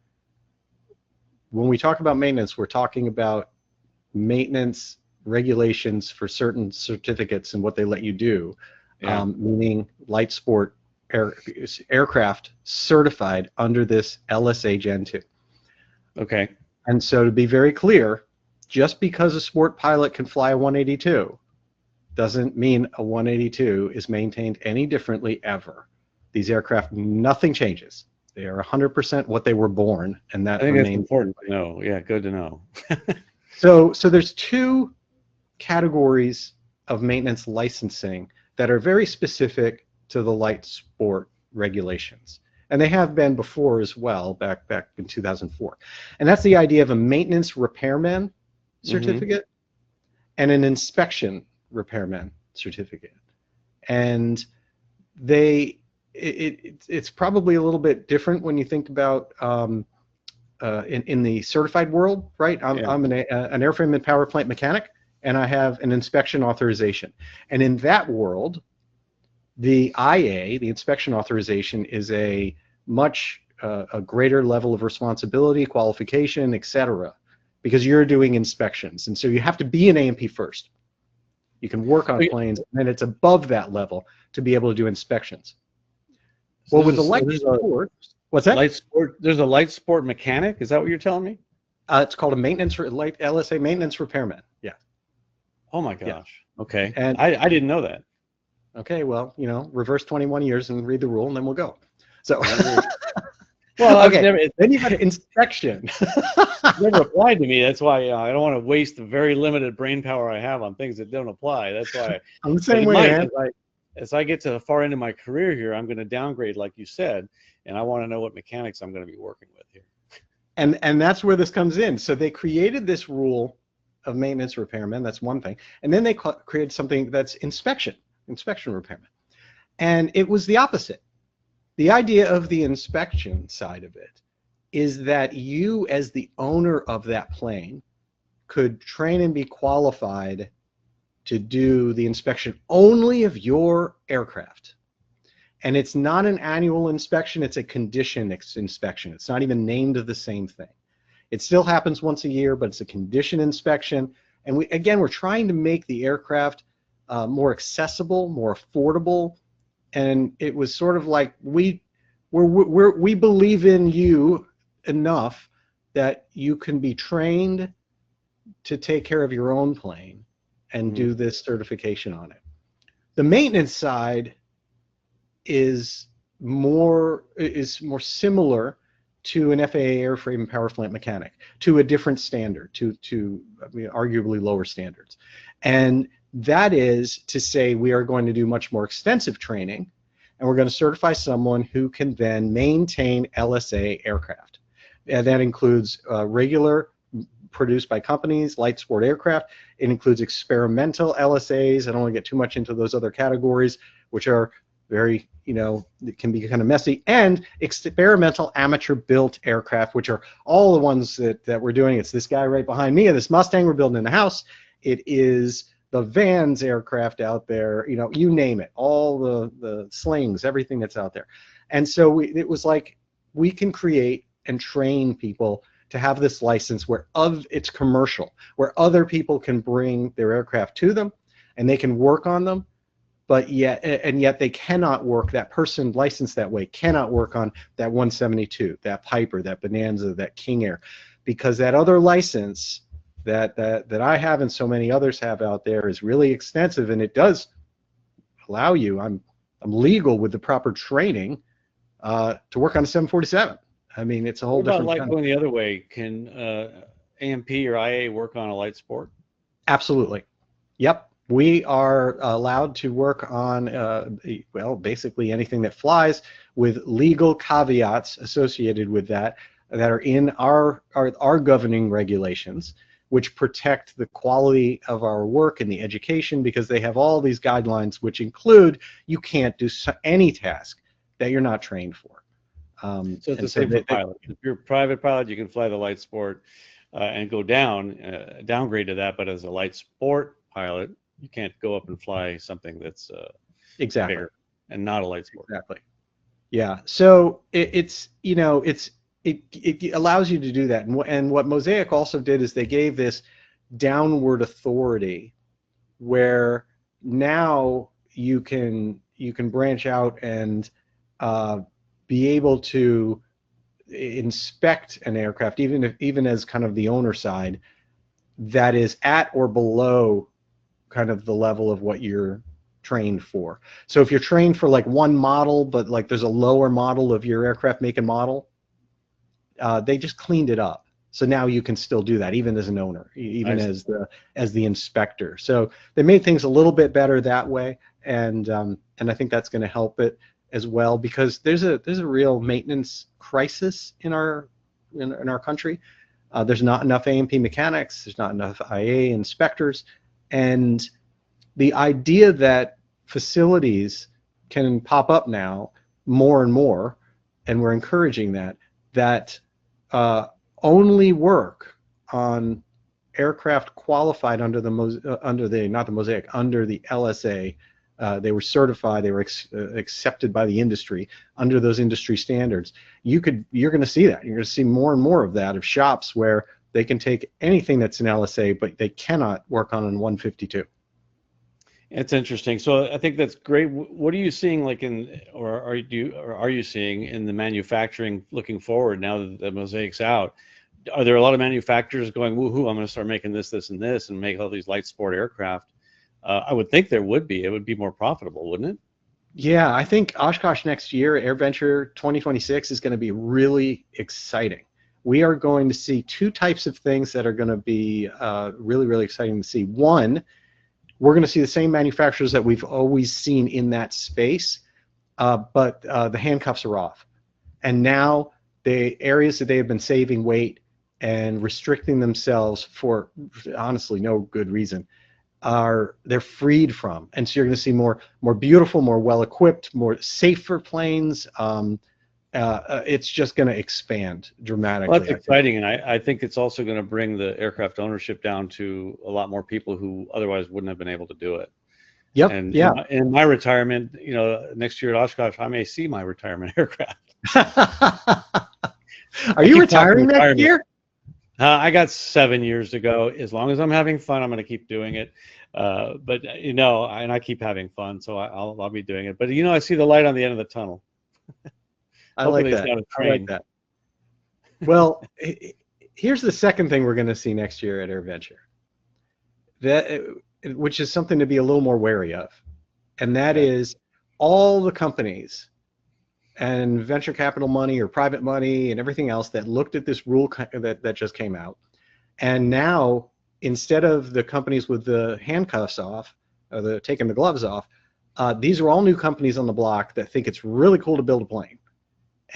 when we talk about maintenance, we're talking about maintenance regulations for certain certificates and what they let you do, meaning light sport aircraft certified under this LSA Gen 2. Okay. And so, to be very clear, just because a sport pilot can fly a 182 doesn't mean a 182 is maintained any differently ever. These aircraft, nothing changes. They are 100% what they were born, and that I think remains that's important to know. Yeah, good to know. So there's two categories of maintenance licensing that are very specific to the light sport regulations. And they have been before as well, back in 2004. And that's the idea of a maintenance repairman certificate and an inspection repairman certificate. And it's probably a little bit different when you think about in the certified world, right? I'm an airframe and power plant mechanic, and I have an inspection authorization. And in that world, the IA, the inspection authorization, is a much a greater level of responsibility, qualification, etc., because you're doing inspections. And so you have to be an A&P first. You can work on planes, and then it's above that level to be able to do inspections. So well, with the light sport, what's that? Light sport. There's a light sport mechanic. Is that what you're telling me? It's called a light LSA maintenance repairman. Yeah. Oh my gosh. Yeah. Okay. And I didn't know that. Okay. Well, reverse 21 years and read the rule, and then we'll go. So. Well, okay. Then you got an inspection. It never applied to me. That's why I don't want to waste the very limited brain power I have on things that don't apply. That's why. I'm the same way, man. As I get to the far end of my career here, I'm going to downgrade, like you said, and I want to know what mechanics I'm going to be working with here. And that's where this comes in. So they created this rule of maintenance repairman. That's one thing. And then they created something that's inspection repairman. And it was the opposite. The idea of the inspection side of it is that you, as the owner of that plane, could train and be qualified to do the inspection only of your aircraft. And it's not an annual inspection, it's a condition inspection. It's not even named the same thing. It still happens once a year, but it's a condition inspection. And we're trying to make the aircraft more accessible, more affordable, and it was sort of like we believe in you enough that you can be trained to take care of your own plane and do this certification on it. The maintenance side is more similar to an FAA airframe and power plant mechanic, to a different standard, to I mean, arguably lower standards. And that is to say we are going to do much more extensive training, and we're going to certify someone who can then maintain LSA aircraft. And that includes regular produced by companies, light sport aircraft. It includes experimental LSAs. I don't want to get too much into those other categories, which are very, it can be kind of messy, and experimental amateur built aircraft, which are all the ones that we're doing. It's this guy right behind me, and this Mustang we're building in the house. It is the Vans aircraft out there, you name it, all the slings, everything that's out there. And so it was like, we can create and train people to have this license where it's commercial, where other people can bring their aircraft to them and they can work on them, but yet they cannot work, that person licensed that way cannot work on that 172, that Piper, that Bonanza, that King Air, because that other license that I have and so many others have out there is really extensive, and it does allow you, I'm legal with the proper training to work on a 747. I mean, it's a whole different kind of... going the other way, can AMP or IA work on a light sport? Absolutely. Yep. We are allowed to work on, well, basically anything that flies, with legal caveats associated with that are in our governing regulations, which protect the quality of our work and the education, because they have all these guidelines which include you can't do any task that you're not trained for. So it's the same for pilot. If you're a private pilot, you can fly the light sport and go downgrade to that, but as a light sport pilot, you can't go up and fly something that's exactly bigger and not a light sport. Exactly. Yeah. So it allows you to do that. And what MOSAIC also did is they gave this downward authority where now you can branch out and be able to inspect an aircraft, even as kind of the owner side, that is at or below kind of the level of what you're trained for. So if you're trained for like one model, but like there's a lower model of your aircraft make and model, they just cleaned it up. So now you can still do that, even as an owner, even as the inspector. So they made things a little bit better that way, and I think that's going to help it as well, because there's a real maintenance crisis in our country. There's not enough AMP mechanics. There's not enough IA inspectors. And the idea that facilities can pop up now more and more, and we're encouraging that only work on aircraft qualified under the LSA. They were certified. They were accepted by the industry under those industry standards. You're going to see that. You're going to see more and more of that, of shops where they can take anything that's an LSA, but they cannot work on an 152. It's interesting. So I think that's great. What are you seeing, like are you seeing in the manufacturing looking forward now that the MOSAIC's out? Are there a lot of manufacturers going, woohoo, I'm going to start making this, this, and this, and make all these light sport aircraft? I would think there would be. It would be more profitable, wouldn't it? Yeah, I think Oshkosh next year, AirVenture 2026, is going to be really exciting. We are going to see two types of things that are going to be really, really exciting to see. One, we're going to see the same manufacturers that we've always seen in that space, but the handcuffs are off. And now the areas that they have been saving weight and restricting themselves for honestly no good reason, they're freed from. And so you're going to see more beautiful, more well-equipped, more safer planes. It's just going to expand dramatically. Well, that's exciting, and I think it's also going to bring the aircraft ownership down to a lot more people who otherwise wouldn't have been able to do it. Yep. And yeah. In my retirement, next year at Oshkosh, I may see my retirement aircraft. Are you retiring next year? I got 7 years to go. As long as I'm having fun, I'm going to keep doing it. But and I keep having fun, so I'll be doing it. But I see the light on the end of the tunnel. I like Hopefully, it's that. not a I like train. that. Well, here's the second thing we're going to see next year at AirVenture, which is something to be a little more wary of, and that Okay. is all the companies and venture capital money or private money and everything else that looked at this rule that just came out, and now instead of the companies with the handcuffs off or the taking the gloves off, these are all new companies on the block that think it's really cool to build a plane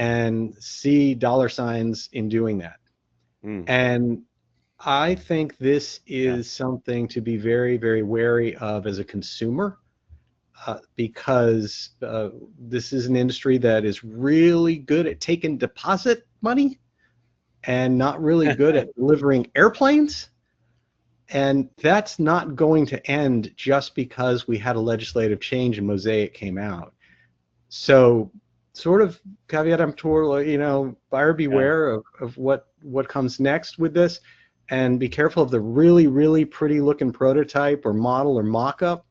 and see dollar signs in doing that. Mm, And I think this yeah. is something to be very, very wary of as a consumer, because this is an industry that is really good at taking deposit money and not really good at delivering airplanes. And that's not going to end just because we had a legislative change and MOSAIC came out. So sort of caveat emptor, buyer Yeah. beware of what comes next with this, and be careful of the really, really pretty looking prototype or model or mock-up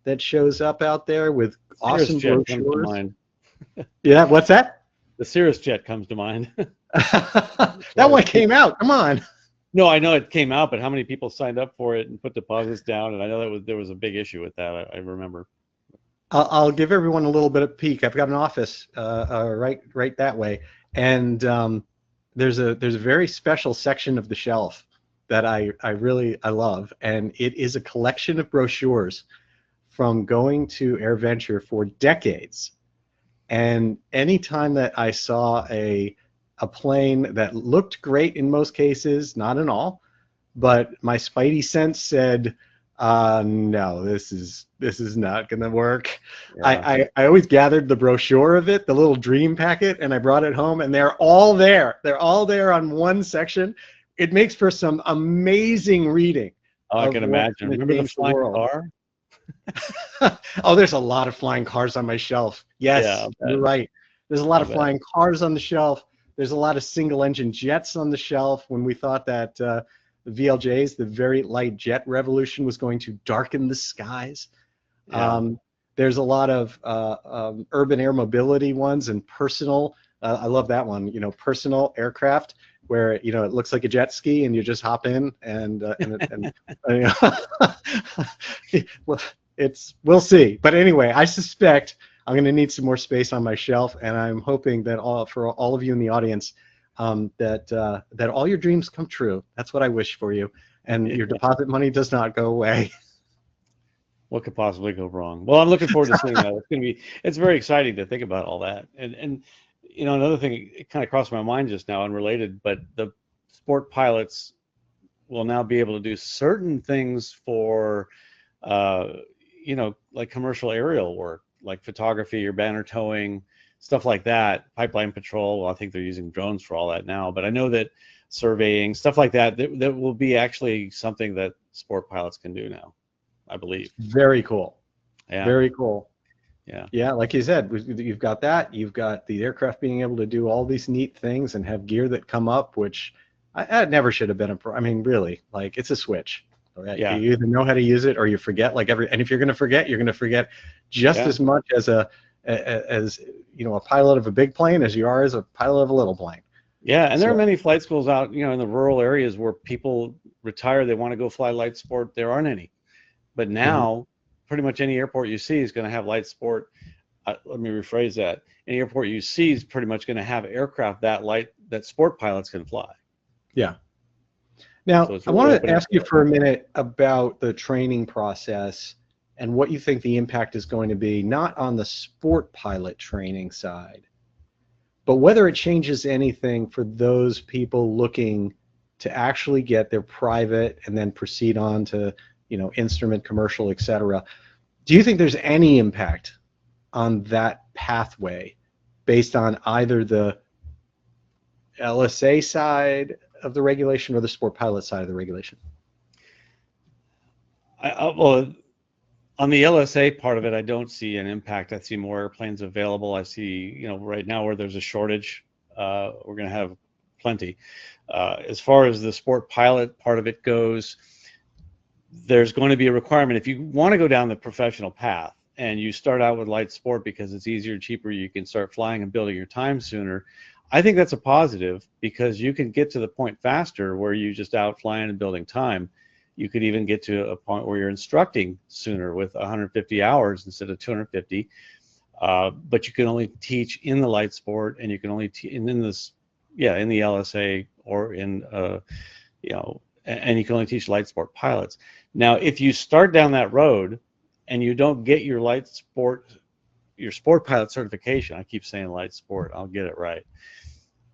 that shows up out there with Cirrus awesome jet comes to brochures. mind. Yeah, what's that? The Cirrus jet comes to mind. That one came out. Come on. No, I know it came out, but how many people signed up for it and put deposits down? And I know there was a big issue with that. I remember. I'll give everyone a little bit of peek. I've got an office right that way, and there's a very special section of the shelf that I really love, and it is a collection of brochures from going to AirVenture for decades. And anytime that I saw a plane that looked great in most cases, not in all, but my spidey sense said, no, this is not going to work. Yeah. I always gathered the brochure of it, the little dream packet, and I brought it home, and they're all there. They're all there on one section. It makes for some amazing reading Oh, I of can what's imagine. going to Remember the change the flying world. car? Oh, there's a lot of flying cars on my shelf. Yeah, Yes, I you're bet. right. There's a lot I of bet. flying cars on the shelf. There's a lot of single engine jets on the shelf when we thought that the VLJs, the very light jet revolution, was going to darken the skies. Yeah. Um, there's a lot of urban air mobility ones and personal. I love that one. Personal aircraft where it looks like a jet ski and you just hop in and well, we'll see. But anyway, I suspect I'm going to need some more space on my shelf, and I'm hoping that for all of you in the audience, that all your dreams come true. That's what I wish for you, and your deposit money does not go away. What could possibly go wrong? Well, I'm looking forward to seeing that. It's very exciting to think about all that. And another thing, it kind of crossed my mind just now, unrelated, but the sport pilots will now be able to do certain things for, like commercial aerial work, like photography or banner towing, stuff like that. Pipeline patrol. Well, I think they're using drones for all that now, but I know that surveying, stuff like that will be actually something that sport pilots can do now, I believe. Very cool. Yeah. Very cool. Yeah. Yeah, like you said, you've got that. You've got the aircraft being able to do all these neat things and have gear that come up, which I never should have been I mean, really, like it's a switch. Right? Yeah. You either know how to use it or you forget. And if you're going to forget, you're going to forget just Yeah. as much as a pilot of a big plane as you are as a pilot of a little plane. Yeah. And there are So, many flight schools out, in the rural areas where people retire, they want to go fly light sport. There aren't any. But mhm. now, pretty much any airport you see is going to have light sport. Let me rephrase that. Any airport you see is pretty much going to have aircraft that light that sport pilots can fly. Yeah. So Now, it's I really want to opening ask you up. for a minute about the training process and what you think the impact is going to be, not on the sport pilot training side, but whether it changes anything for those people looking to actually get their private and then proceed on to, instrument, commercial, et cetera. Do you think there's any impact on that pathway based on either the LSA side of the regulation or the sport pilot side of the regulation? Well, on the LSA part of it, I don't see an impact. I see more airplanes available. I see, right now where there's a shortage, we're going to have plenty. As far as the sport pilot part of it goes, there's going to be a requirement if you want to go down the professional path and you start out with light sport because it's easier, cheaper, you can start flying and building your time sooner. I think that's a positive because you can get to the point faster where you just out flying and building time. You could even get to a point where you're instructing sooner with 150 hours instead of 250. But you can only teach in the light sport, and you can only in this, in the LSA or in and you can only teach light sport pilots. Now, if you start down that road and you don't get your sport pilot certification, I keep saying light sport, I'll get it right,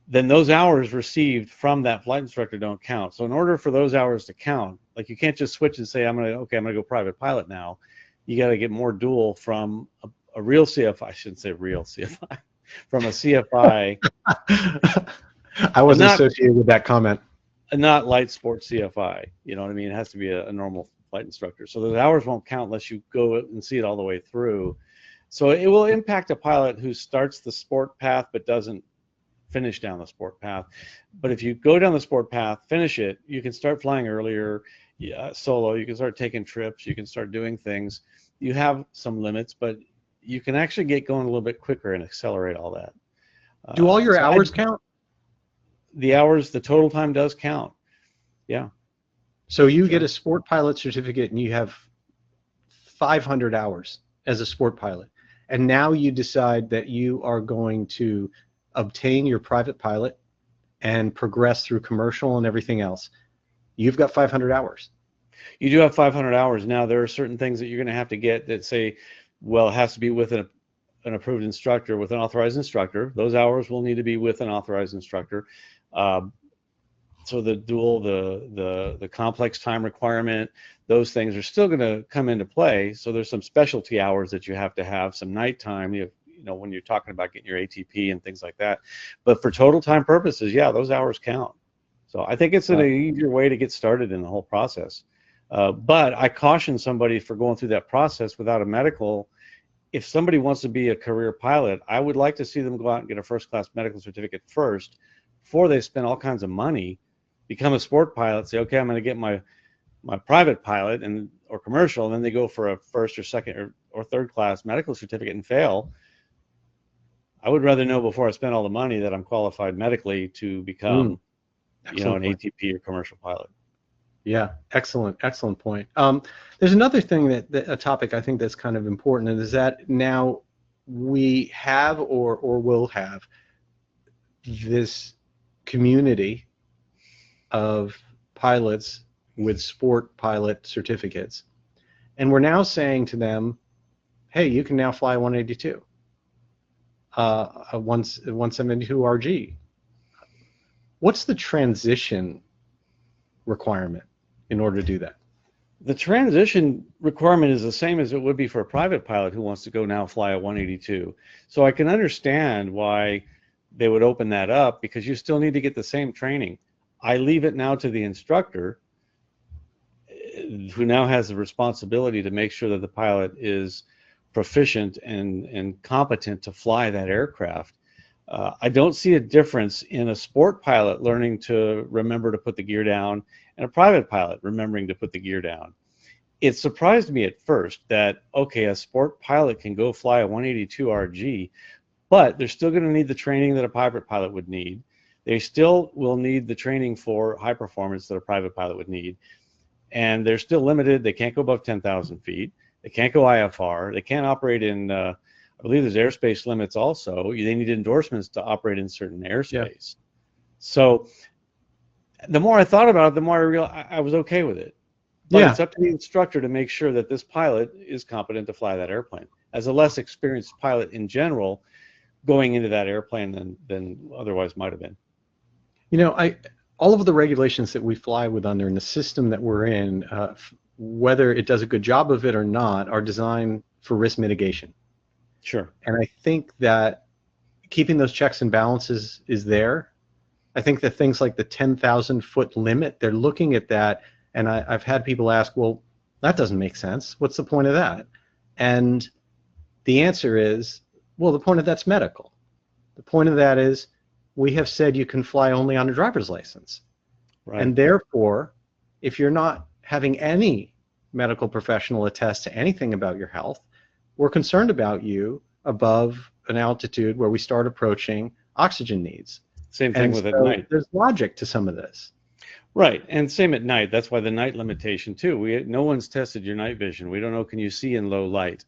then those hours received from that flight instructor don't count. So in order for those hours to count, like you can't just switch and say, I'm gonna go private pilot now. You got to get more dual from a real CFI, I shouldn't say real CFI, from a CFI. I wasn't associated with that comment. Not light sport CFI, you know what I mean? It has to be a normal flight instructor. So those hours won't count unless you go and see it all the way through. So it will impact a pilot who starts the sport path but doesn't finish down the sport path. But if you go down the sport path, finish it, you can start flying earlier, solo, you can start taking trips, you can start doing things. You have some limits, but you can actually get going a little bit quicker and accelerate all that. Do all your hours count? The hours, the total time does count. Yeah. So you get a sport pilot certificate and you have 500 hours as a sport pilot. And now you decide that you are going to obtain your private pilot and progress through commercial and everything else. You've got 500 hours. You do have 500 hours. Now, there are certain things that you're going to have to get that say, well, it has to be with an approved instructor, with an authorized instructor. Those hours will need to be with an authorized instructor. So the dual, the complex time requirement, those things are still going to come into play. So there's some specialty hours that you have, some nighttime, you know, when you're talking about getting your ATP and things like that. But for total time purposes, yeah, those hours count. So I think it's an easier way to get started in the whole process. But I caution somebody for going through that process without a medical. If somebody wants to be a career pilot, I would like to see them go out and get a first-class medical certificate first before they spend all kinds of money, become a sport pilot, say, okay, I'm going to get my private pilot or commercial, and then they go for a first or second or third class medical certificate and fail. I would rather know before I spend all the money that I'm qualified medically to become, an ATP or commercial pilot. Yeah, excellent point. There's another thing a topic I think that's kind of important, and is that now we have or will have this community of pilots with sport pilot certificates, and we're now saying to them, hey, you can now fly 182, a 172 RG. What's the transition requirement in order to do that? The transition requirement is the same as it would be for a private pilot who wants to go now fly a 182. So I can understand why they would open that up, because you still need to get the same training. I leave it now to the instructor, who now has the responsibility to make sure that the pilot is proficient and competent to fly that aircraft. I don't see a difference in a sport pilot learning to remember to put the gear down and a private pilot remembering to put the gear down. It surprised me at first that, okay, a sport pilot can go fly a 182 RG, but they're still going to need the training that a private pilot would need. They still will need the training for high performance that a private pilot would need. And they're still limited. They can't go above 10,000 feet. They can't go IFR. They can't operate in, I believe there's airspace limits also. They need endorsements to operate in certain airspace. Yeah. So the more I thought about it, the more I realized I was okay with it. But it's up to the instructor to make sure that this pilot is competent to fly that airplane. As a less experienced pilot in general, going into that airplane than otherwise might have been. You know, all of the regulations that we fly with under in the system that we're in, whether it does a good job of it or not, are designed for risk mitigation. Sure. And I think that keeping those checks and balances is there. I think that things like the 10,000 foot limit, they're looking at that, and I've had people ask, well, that doesn't make sense. What's the point of that? And the answer is, well, the point of that's medical. The point of that is we have said you can fly only on a driver's license. Right. And therefore, if you're not having any medical professional attest to anything about your health, we're concerned about you above an altitude where we start approaching oxygen needs. Same thing with at night. There's logic to some of this. Right, and same at night. That's why the night limitation too. No one's tested your night vision. We don't know, can you see in low light?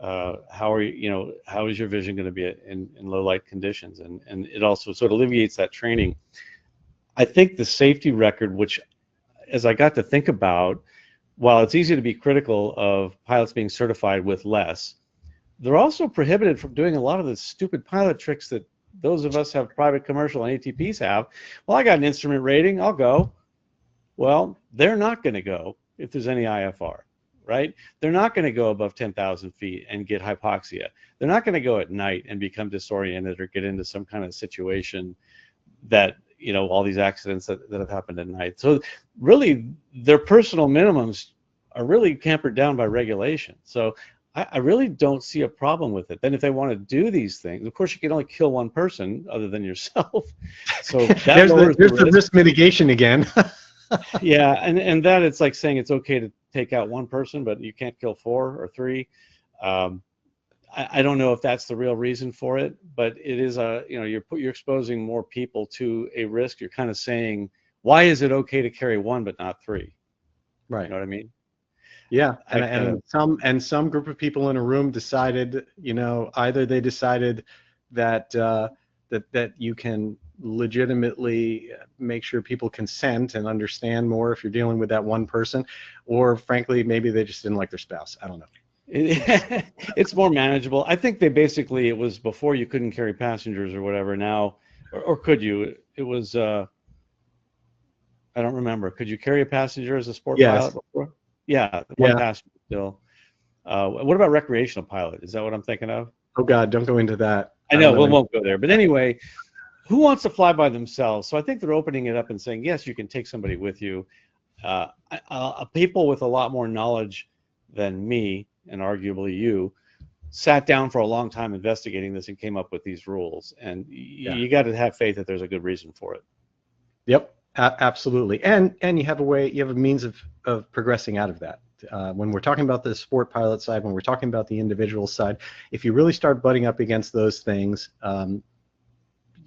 How are you, how is your vision going to be in low light conditions? And it also sort of alleviates that training. I think the safety record, which as I got to think about, while it's easy to be critical of pilots being certified with less, they're also prohibited from doing a lot of the stupid pilot tricks that those of us have private commercial and ATPs have. Well, I got an instrument rating, I'll go. Well, they're not going to go if there's any IFR, right? They're not going to go above 10,000 feet and get hypoxia. They're not going to go at night and become disoriented or get into some kind of situation that, all these accidents that have happened at night. So really, their personal minimums are really hampered down by regulation. So I really don't see a problem with it. Then if they want to do these things, of course you can only kill one person other than yourself. So that there's the risk mitigation again. Yeah, and that it's like saying it's okay to take out one person, but you can't kill 4 or 3. I don't know if that's the real reason for it, but it is you're exposing more people to a risk. You're kind of saying, why is it okay to carry 1 but not 3? Right. You know what I mean? Yeah, and some group of people in a room decided, either they decided that that you can legitimately make sure people consent and understand more if you're dealing with that one person, or frankly, maybe they just didn't like their spouse. I don't know. It's more manageable. I think it was before you couldn't carry passengers or whatever. Now, or could you? It was I don't remember. Could you carry a passenger as a sport pilot before? Yeah, one passenger still. What about recreational pilot? Is that what I'm thinking of? Oh God, don't go into that. I know, we won't go there. But anyway, who wants to fly by themselves? So I think they're opening it up and saying, yes, you can take somebody with you. People with a lot more knowledge than me, and arguably you, sat down for a long time investigating this and came up with these rules. And you got to have faith that there's a good reason for it. Yep. Absolutely, and you have a means of progressing out of that. When we're talking about the sport pilot side, when we're talking about the individual side, if you really start butting up against those things,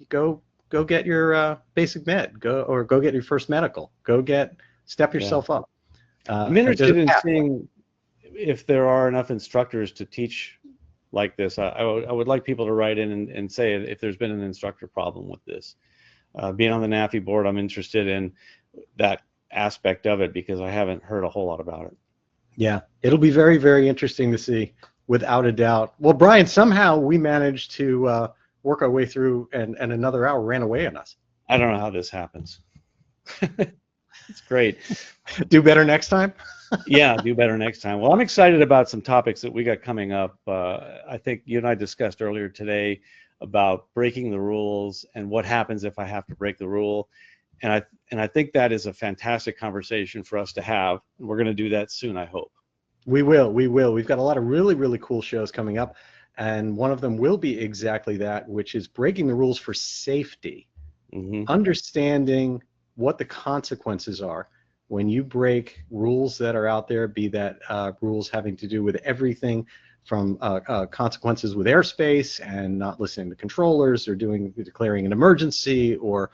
go get your basic med, go get your first medical, step yourself up. I'm interested in seeing if there are enough instructors to teach like this. I would like people to write in and say if there's been an instructor problem with this. Being on the NAFI board, I'm interested in that aspect of it because I haven't heard a whole lot about it. Yeah, it'll be very, very interesting to see, without a doubt. Well, Brian, somehow we managed to work our way through, and another hour ran away on us. I don't know how this happens. It's great. Do better next time? Yeah, do better next time. Well, I'm excited about some topics that we got coming up. I think you and I discussed earlier today about breaking the rules and what happens if I have to break the rule. And I think that is a fantastic conversation for us to have. We're going to do that soon, I hope. We will. We've got a lot of really, really cool shows coming up. And one of them will be exactly that, which is breaking the rules for safety. Mm-hmm. Understanding what the consequences are when you break rules that are out there, be that rules having to do with everything from consequences with airspace and not listening to controllers, or declaring an emergency, or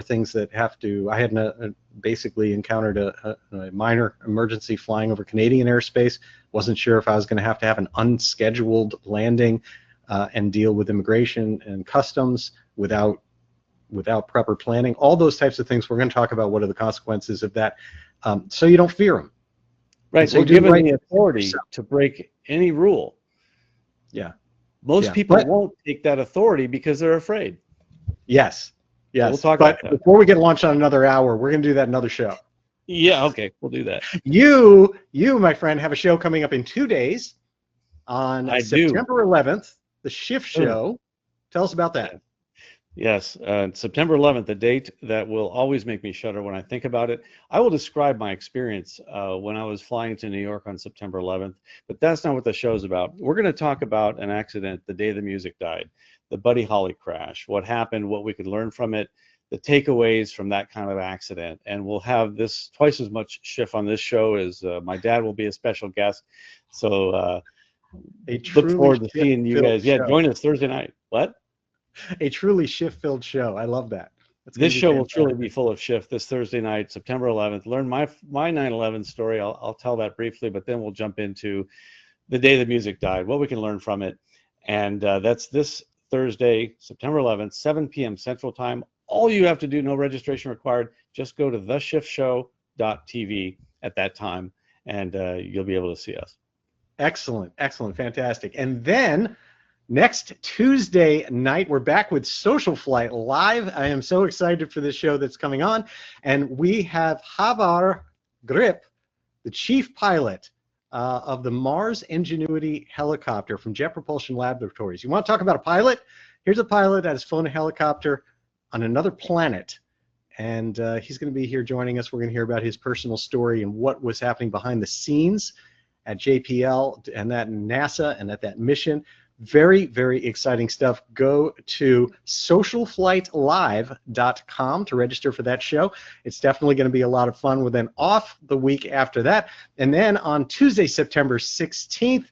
things that have to. I had basically encountered a minor emergency flying over Canadian airspace. Wasn't sure if I was going to have an unscheduled landing and deal with immigration and customs without proper planning. All those types of things. We're going to talk about what are the consequences of that, so you don't fear them. Right, so given the authority to break any rule. Yeah. Most people won't take that authority because they're afraid. Yes. So we'll talk about that. Before we get launched on another hour, we're going to do that another show. Yeah, okay, we'll do that. You, my friend, have a show coming up in 2 days on September 11th, the Schiff show. Tell us about that. Yes, September 11th, the date that will always make me shudder when I think about it. I will describe my experience when I was flying to New York on September 11th, but that's not what the show's about. We're going to talk about an accident the day the music died. the Buddy Holly crash, what happened, what we could learn from it, the takeaways from that kind of accident. And we'll have this twice as much Schiff on this show as my dad will be a special guest. So look forward to seeing you guys. Yeah, join us Thursday night. What? A truly Schiff-filled show. I love that. This show will truly be full of Schiff this Thursday night, September 11th. Learn my 9/11 story. I'll tell that briefly, but then we'll jump into the day the music died, what we can learn from it. And that's this Thursday, September 11th, 7 p.m. Central Time. All you have to do, no registration required, just go to theschiffshow.tv at that time, and you'll be able to see us. Excellent, excellent, fantastic. And then next Tuesday night, we're back with SocialFlight Live. I am so excited for this show that's coming on. And we have Havar Grip, the chief pilot of the Mars Ingenuity helicopter from Jet Propulsion Laboratories. You want to talk about a pilot? Here's a pilot that has flown a helicopter on another planet. And he's going to be here joining us. We're going to hear about his personal story and what was happening behind the scenes at JPL and at NASA and at that mission. Very, very exciting stuff. Go to SocialFlightLive.com to register for that show. It's definitely going to be a lot of fun. We're then off the week after that. And then on Tuesday, September 16th,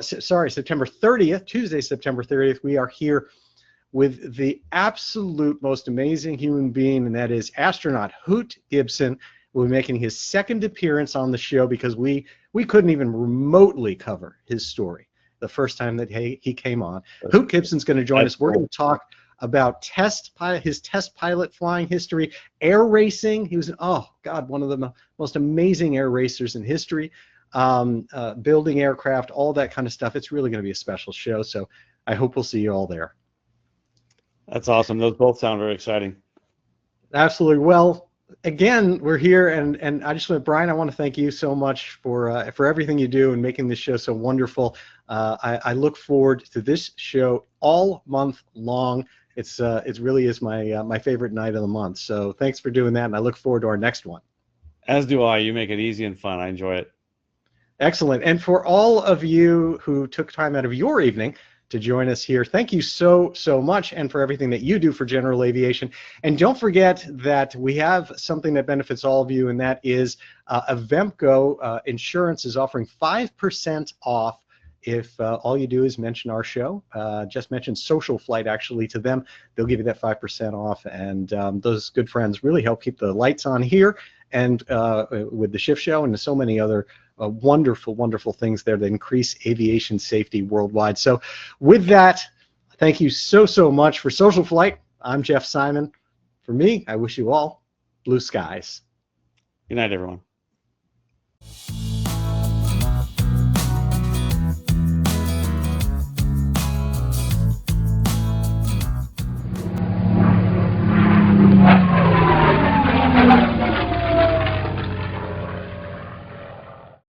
September 30th, Tuesday, September 30th, we are here with the absolute most amazing human being, and that is astronaut Hoot Gibson. We'll be making his second appearance on the show because we couldn't even remotely cover his story the first time that he came on. Hoot Gibson's going to join us. We're going to talk about his test pilot flying history, air racing. He was, one of the most amazing air racers in history, building aircraft, all that kind of stuff. It's really going to be a special show, so I hope we'll see you all there. That's awesome. Those both sound very exciting. Absolutely. Well, again, we're here, and I just want, Brian, I want to thank you so much for everything you do and making this show so wonderful. I look forward to this show all month long. It really is my favorite night of the month. So thanks for doing that, and I look forward to our next one. As do I. You make it easy and fun. I enjoy it. Excellent. And for all of you who took time out of your evening to join us here, thank you so much, and for everything that you do for General Aviation. And don't forget that we have something that benefits all of you, and that is Avemco Insurance is offering 5% off if all you do is mention our show. Just mention SocialFlight actually to them. They'll give you that 5% off, and those good friends really help keep the lights on here and with the Schiff Show and so many other wonderful, wonderful things there that increase aviation safety worldwide. So with that, thank you so much for SocialFlight. I'm Jeff Simon. For me, I wish you all blue skies. Good night, everyone.